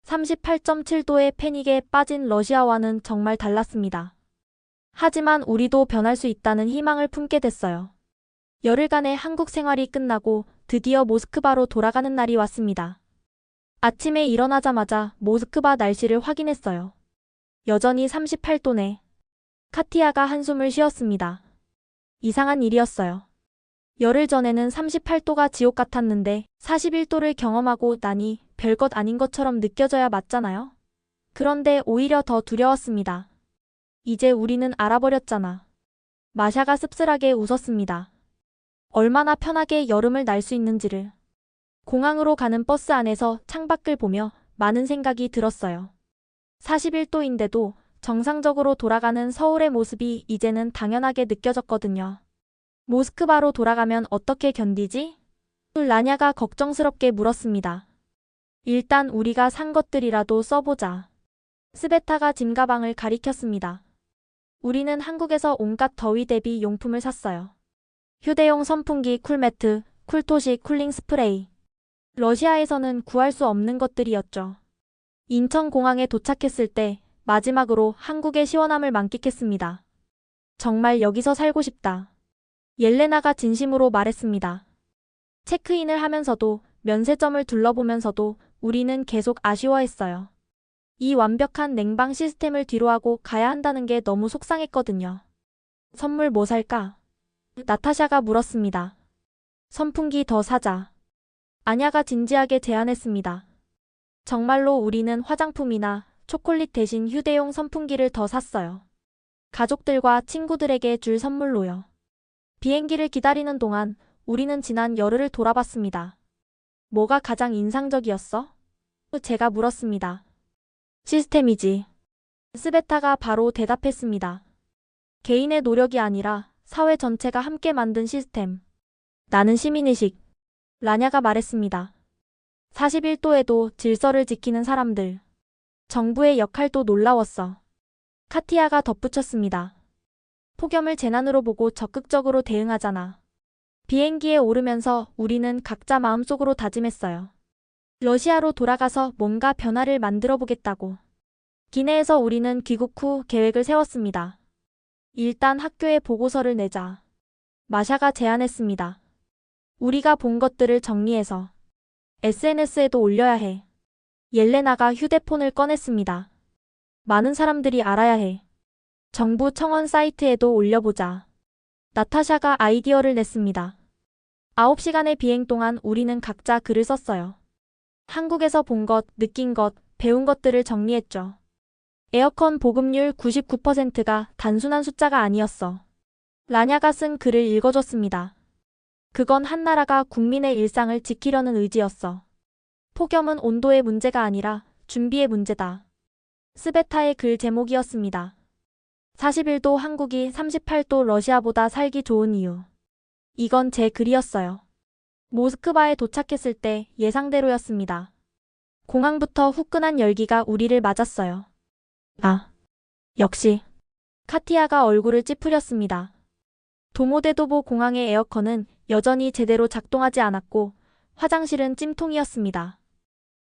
38.7도의 패닉에 빠진 러시아와는 정말 달랐습니다. 하지만 우리도 변할 수 있다는 희망을 품게 됐어요. 열흘간의 한국 생활이 끝나고 드디어 모스크바로 돌아가는 날이 왔습니다. 아침에 일어나자마자 모스크바 날씨를 확인했어요. 여전히 38도네. 카티아가 한숨을 쉬었습니다. 이상한 일이었어요. 열흘 전에는 38도가 지옥 같았는데 41도를 경험하고 나니 별것 아닌 것처럼 느껴져야 맞잖아요. 그런데 오히려 더 두려웠습니다. 이제 우리는 알아버렸잖아. 마샤가 씁쓸하게 웃었습니다. 얼마나 편하게 여름을 날 수 있는지를. 공항으로 가는 버스 안에서 창밖을 보며 많은 생각이 들었어요. 41도인데도 정상적으로 돌아가는 서울의 모습이 이제는 당연하게 느껴졌거든요. 모스크바로 돌아가면 어떻게 견디지? 라냐가 걱정스럽게 물었습니다. 일단 우리가 산 것들이라도 써보자. 스베타가 짐가방을 가리켰습니다. 우리는 한국에서 온갖 더위 대비 용품을 샀어요. 휴대용 선풍기, 쿨매트, 쿨토시, 쿨링 스프레이. 러시아에서는 구할 수 없는 것들이었죠. 인천공항에 도착했을 때 마지막으로 한국의 시원함을 만끽했습니다. 정말 여기서 살고 싶다. 옐레나가 진심으로 말했습니다. 체크인을 하면서도 면세점을 둘러보면서도 우리는 계속 아쉬워했어요. 이 완벽한 냉방 시스템을 뒤로하고 가야 한다는 게 너무 속상했거든요. 선물 뭐 살까? 나타샤가 물었습니다. 선풍기 더 사자. 아냐가 진지하게 제안했습니다. 정말로 우리는 화장품이나 초콜릿 대신 휴대용 선풍기를 더 샀어요. 가족들과 친구들에게 줄 선물로요. 비행기를 기다리는 동안 우리는 지난 열흘을 돌아봤습니다. 뭐가 가장 인상적이었어? 제가 물었습니다. 시스템이지. 스베타가 바로 대답했습니다. 개인의 노력이 아니라 사회 전체가 함께 만든 시스템. 나는 시민의식. 라냐가 말했습니다. 41도에도 질서를 지키는 사람들. 정부의 역할도 놀라웠어. 카티아가 덧붙였습니다. 폭염을 재난으로 보고 적극적으로 대응하잖아. 비행기에 오르면서 우리는 각자 마음속으로 다짐했어요. 러시아로 돌아가서 뭔가 변화를 만들어 보겠다고. 기내에서 우리는 귀국 후 계획을 세웠습니다. 일단 학교에 보고서를 내자. 마샤가 제안했습니다. 우리가 본 것들을 정리해서 SNS에도 올려야 해. 옐레나가 휴대폰을 꺼냈습니다. 많은 사람들이 알아야 해. 정부 청원 사이트에도 올려보자. 나타샤가 아이디어를 냈습니다. 9시간의 비행 동안 우리는 각자 글을 썼어요. 한국에서 본 것, 느낀 것, 배운 것들을 정리했죠. 에어컨 보급률 99%가 단순한 숫자가 아니었어. 라냐가 쓴 글을 읽어줬습니다. 그건 한 나라가 국민의 일상을 지키려는 의지였어. 폭염은 온도의 문제가 아니라 준비의 문제다. 스베타의 글 제목이었습니다. 41도 한국이 38도 러시아보다 살기 좋은 이유. 이건 제 글이었어요. 모스크바에 도착했을 때 예상대로였습니다. 공항부터 후끈한 열기가 우리를 맞았어요. 아, 역시. 카티아가 얼굴을 찌푸렸습니다. 도모데도보 공항의 에어컨은 여전히 제대로 작동하지 않았고 화장실은 찜통이었습니다.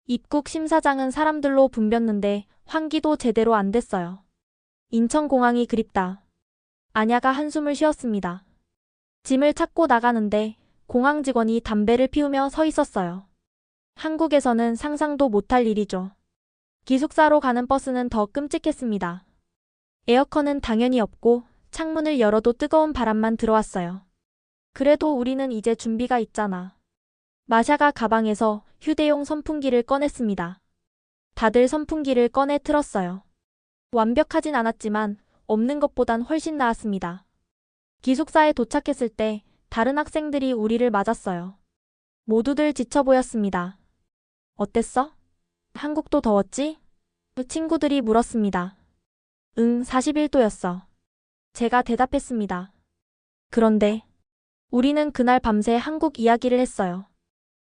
입국 심사장은 사람들로 붐볐는데 환기도 제대로 안 됐어요. 인천공항이 그립다. 아냐가 한숨을 쉬었습니다. 짐을 찾고 나가는데 공항 직원이 담배를 피우며 서 있었어요. 한국에서는 상상도 못할 일이죠. 기숙사로 가는 버스는 더 끔찍했습니다. 에어컨은 당연히 없고 창문을 열어도 뜨거운 바람만 들어왔어요. 그래도 우리는 이제 준비가 있잖아. 마샤가 가방에서 휴대용 선풍기를 꺼냈습니다. 다들 선풍기를 꺼내 틀었어요. 완벽하진 않았지만 없는 것보단 훨씬 나았습니다. 기숙사에 도착했을 때 다른 학생들이 우리를 맞았어요. 모두들 지쳐 보였습니다. 어땠어? 한국도 더웠지? 친구들이 물었습니다. 응, 41도였어. 제가 대답했습니다. 그런데 우리는 그날 밤새 한국 이야기를 했어요.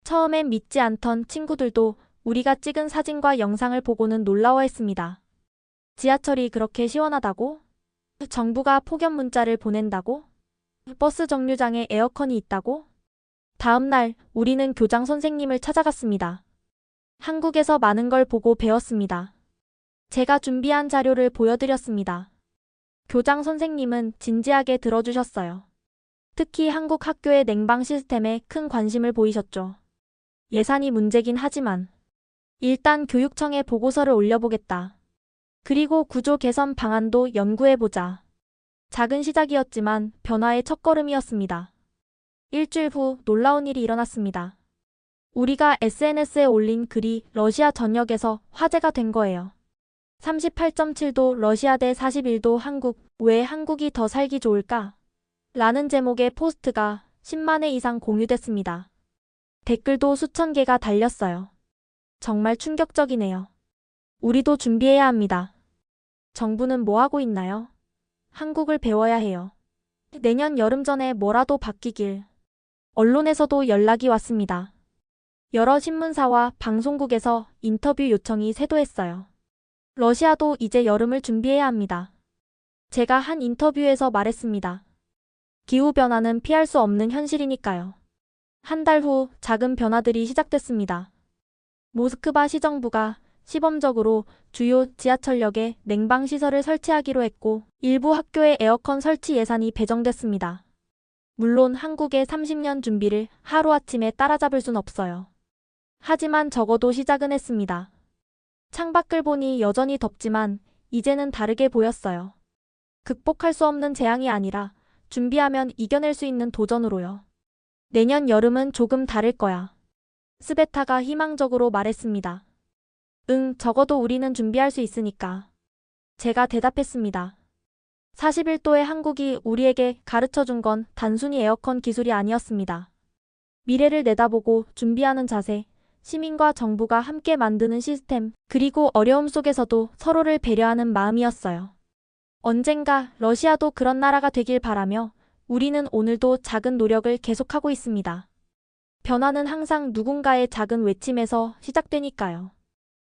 처음엔 믿지 않던 친구들도 우리가 찍은 사진과 영상을 보고는 놀라워했습니다. 지하철이 그렇게 시원하다고? 정부가 폭염 문자를 보낸다고? 버스 정류장에 에어컨이 있다고? 다음 날 우리는 교장 선생님을 찾아갔습니다. 한국에서 많은 걸 보고 배웠습니다. 제가 준비한 자료를 보여드렸습니다. 교장 선생님은 진지하게 들어주셨어요. 특히 한국 학교의 냉방 시스템에 큰 관심을 보이셨죠. 예산이 문제긴 하지만 일단 교육청에 보고서를 올려보겠다. 그리고 구조 개선 방안도 연구해보자. 작은 시작이었지만 변화의 첫걸음이었습니다. 일주일 후 놀라운 일이 일어났습니다. 우리가 SNS에 올린 글이 러시아 전역에서 화제가 된 거예요. 38.7도 러시아 대 41도 한국, 왜 한국이 더 살기 좋을까? 라는 제목의 포스트가 10만 회 이상 공유됐습니다. 댓글도 수천 개가 달렸어요. 정말 충격적이네요. 우리도 준비해야 합니다. 정부는 뭐 하고 있나요? 한국을 배워야 해요. 내년 여름 전에 뭐라도 바뀌길. 언론에서도 연락이 왔습니다. 여러 신문사와 방송국에서 인터뷰 요청이 쇄도했어요. 러시아도 이제 여름을 준비해야 합니다. 제가 한 인터뷰에서 말했습니다. 기후변화는 피할 수 없는 현실이니까요. 한 달 후 작은 변화들이 시작됐습니다. 모스크바 시정부가 시범적으로 주요 지하철역에 냉방 시설을 설치하기로 했고 일부 학교에 에어컨 설치 예산이 배정됐습니다. 물론 한국의 30년 준비를 하루아침에 따라잡을 순 없어요. 하지만 적어도 시작은 했습니다. 창밖을 보니 여전히 덥지만 이제는 다르게 보였어요. 극복할 수 없는 재앙이 아니라 준비하면 이겨낼 수 있는 도전으로요. 내년 여름은 조금 다를 거야. 스베타가 희망적으로 말했습니다. 응, 적어도 우리는 준비할 수 있으니까. 제가 대답했습니다. 41도의 한국이 우리에게 가르쳐 준 건 단순히 에어컨 기술이 아니었습니다. 미래를 내다보고 준비하는 자세, 시민과 정부가 함께 만드는 시스템, 그리고 어려움 속에서도 서로를 배려하는 마음이었어요. 언젠가 러시아도 그런 나라가 되길 바라며 우리는 오늘도 작은 노력을 계속하고 있습니다. 변화는 항상 누군가의 작은 외침에서 시작되니까요.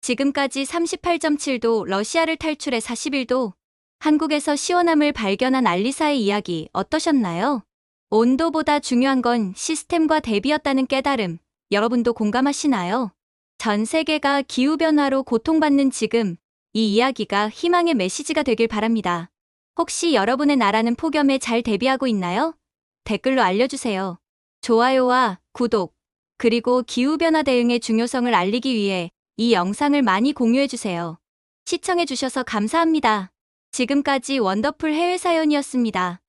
지금까지 38.7도 러시아를 탈출해 41도 한국에서 시원함을 발견한 알리사의 이야기 어떠셨나요? 온도보다 중요한 건 시스템과 대비였다는 깨달음, 여러분도 공감하시나요? 전 세계가 기후변화로 고통받는 지금, 이 이야기가 희망의 메시지가 되길 바랍니다. 혹시 여러분의 나라는 폭염에 잘 대비하고 있나요? 댓글로 알려주세요. 좋아요와 구독, 그리고 기후변화 대응의 중요성을 알리기 위해 이 영상을 많이 공유해주세요. 시청해주셔서 감사합니다. 지금까지 원더풀 해외사연이었습니다.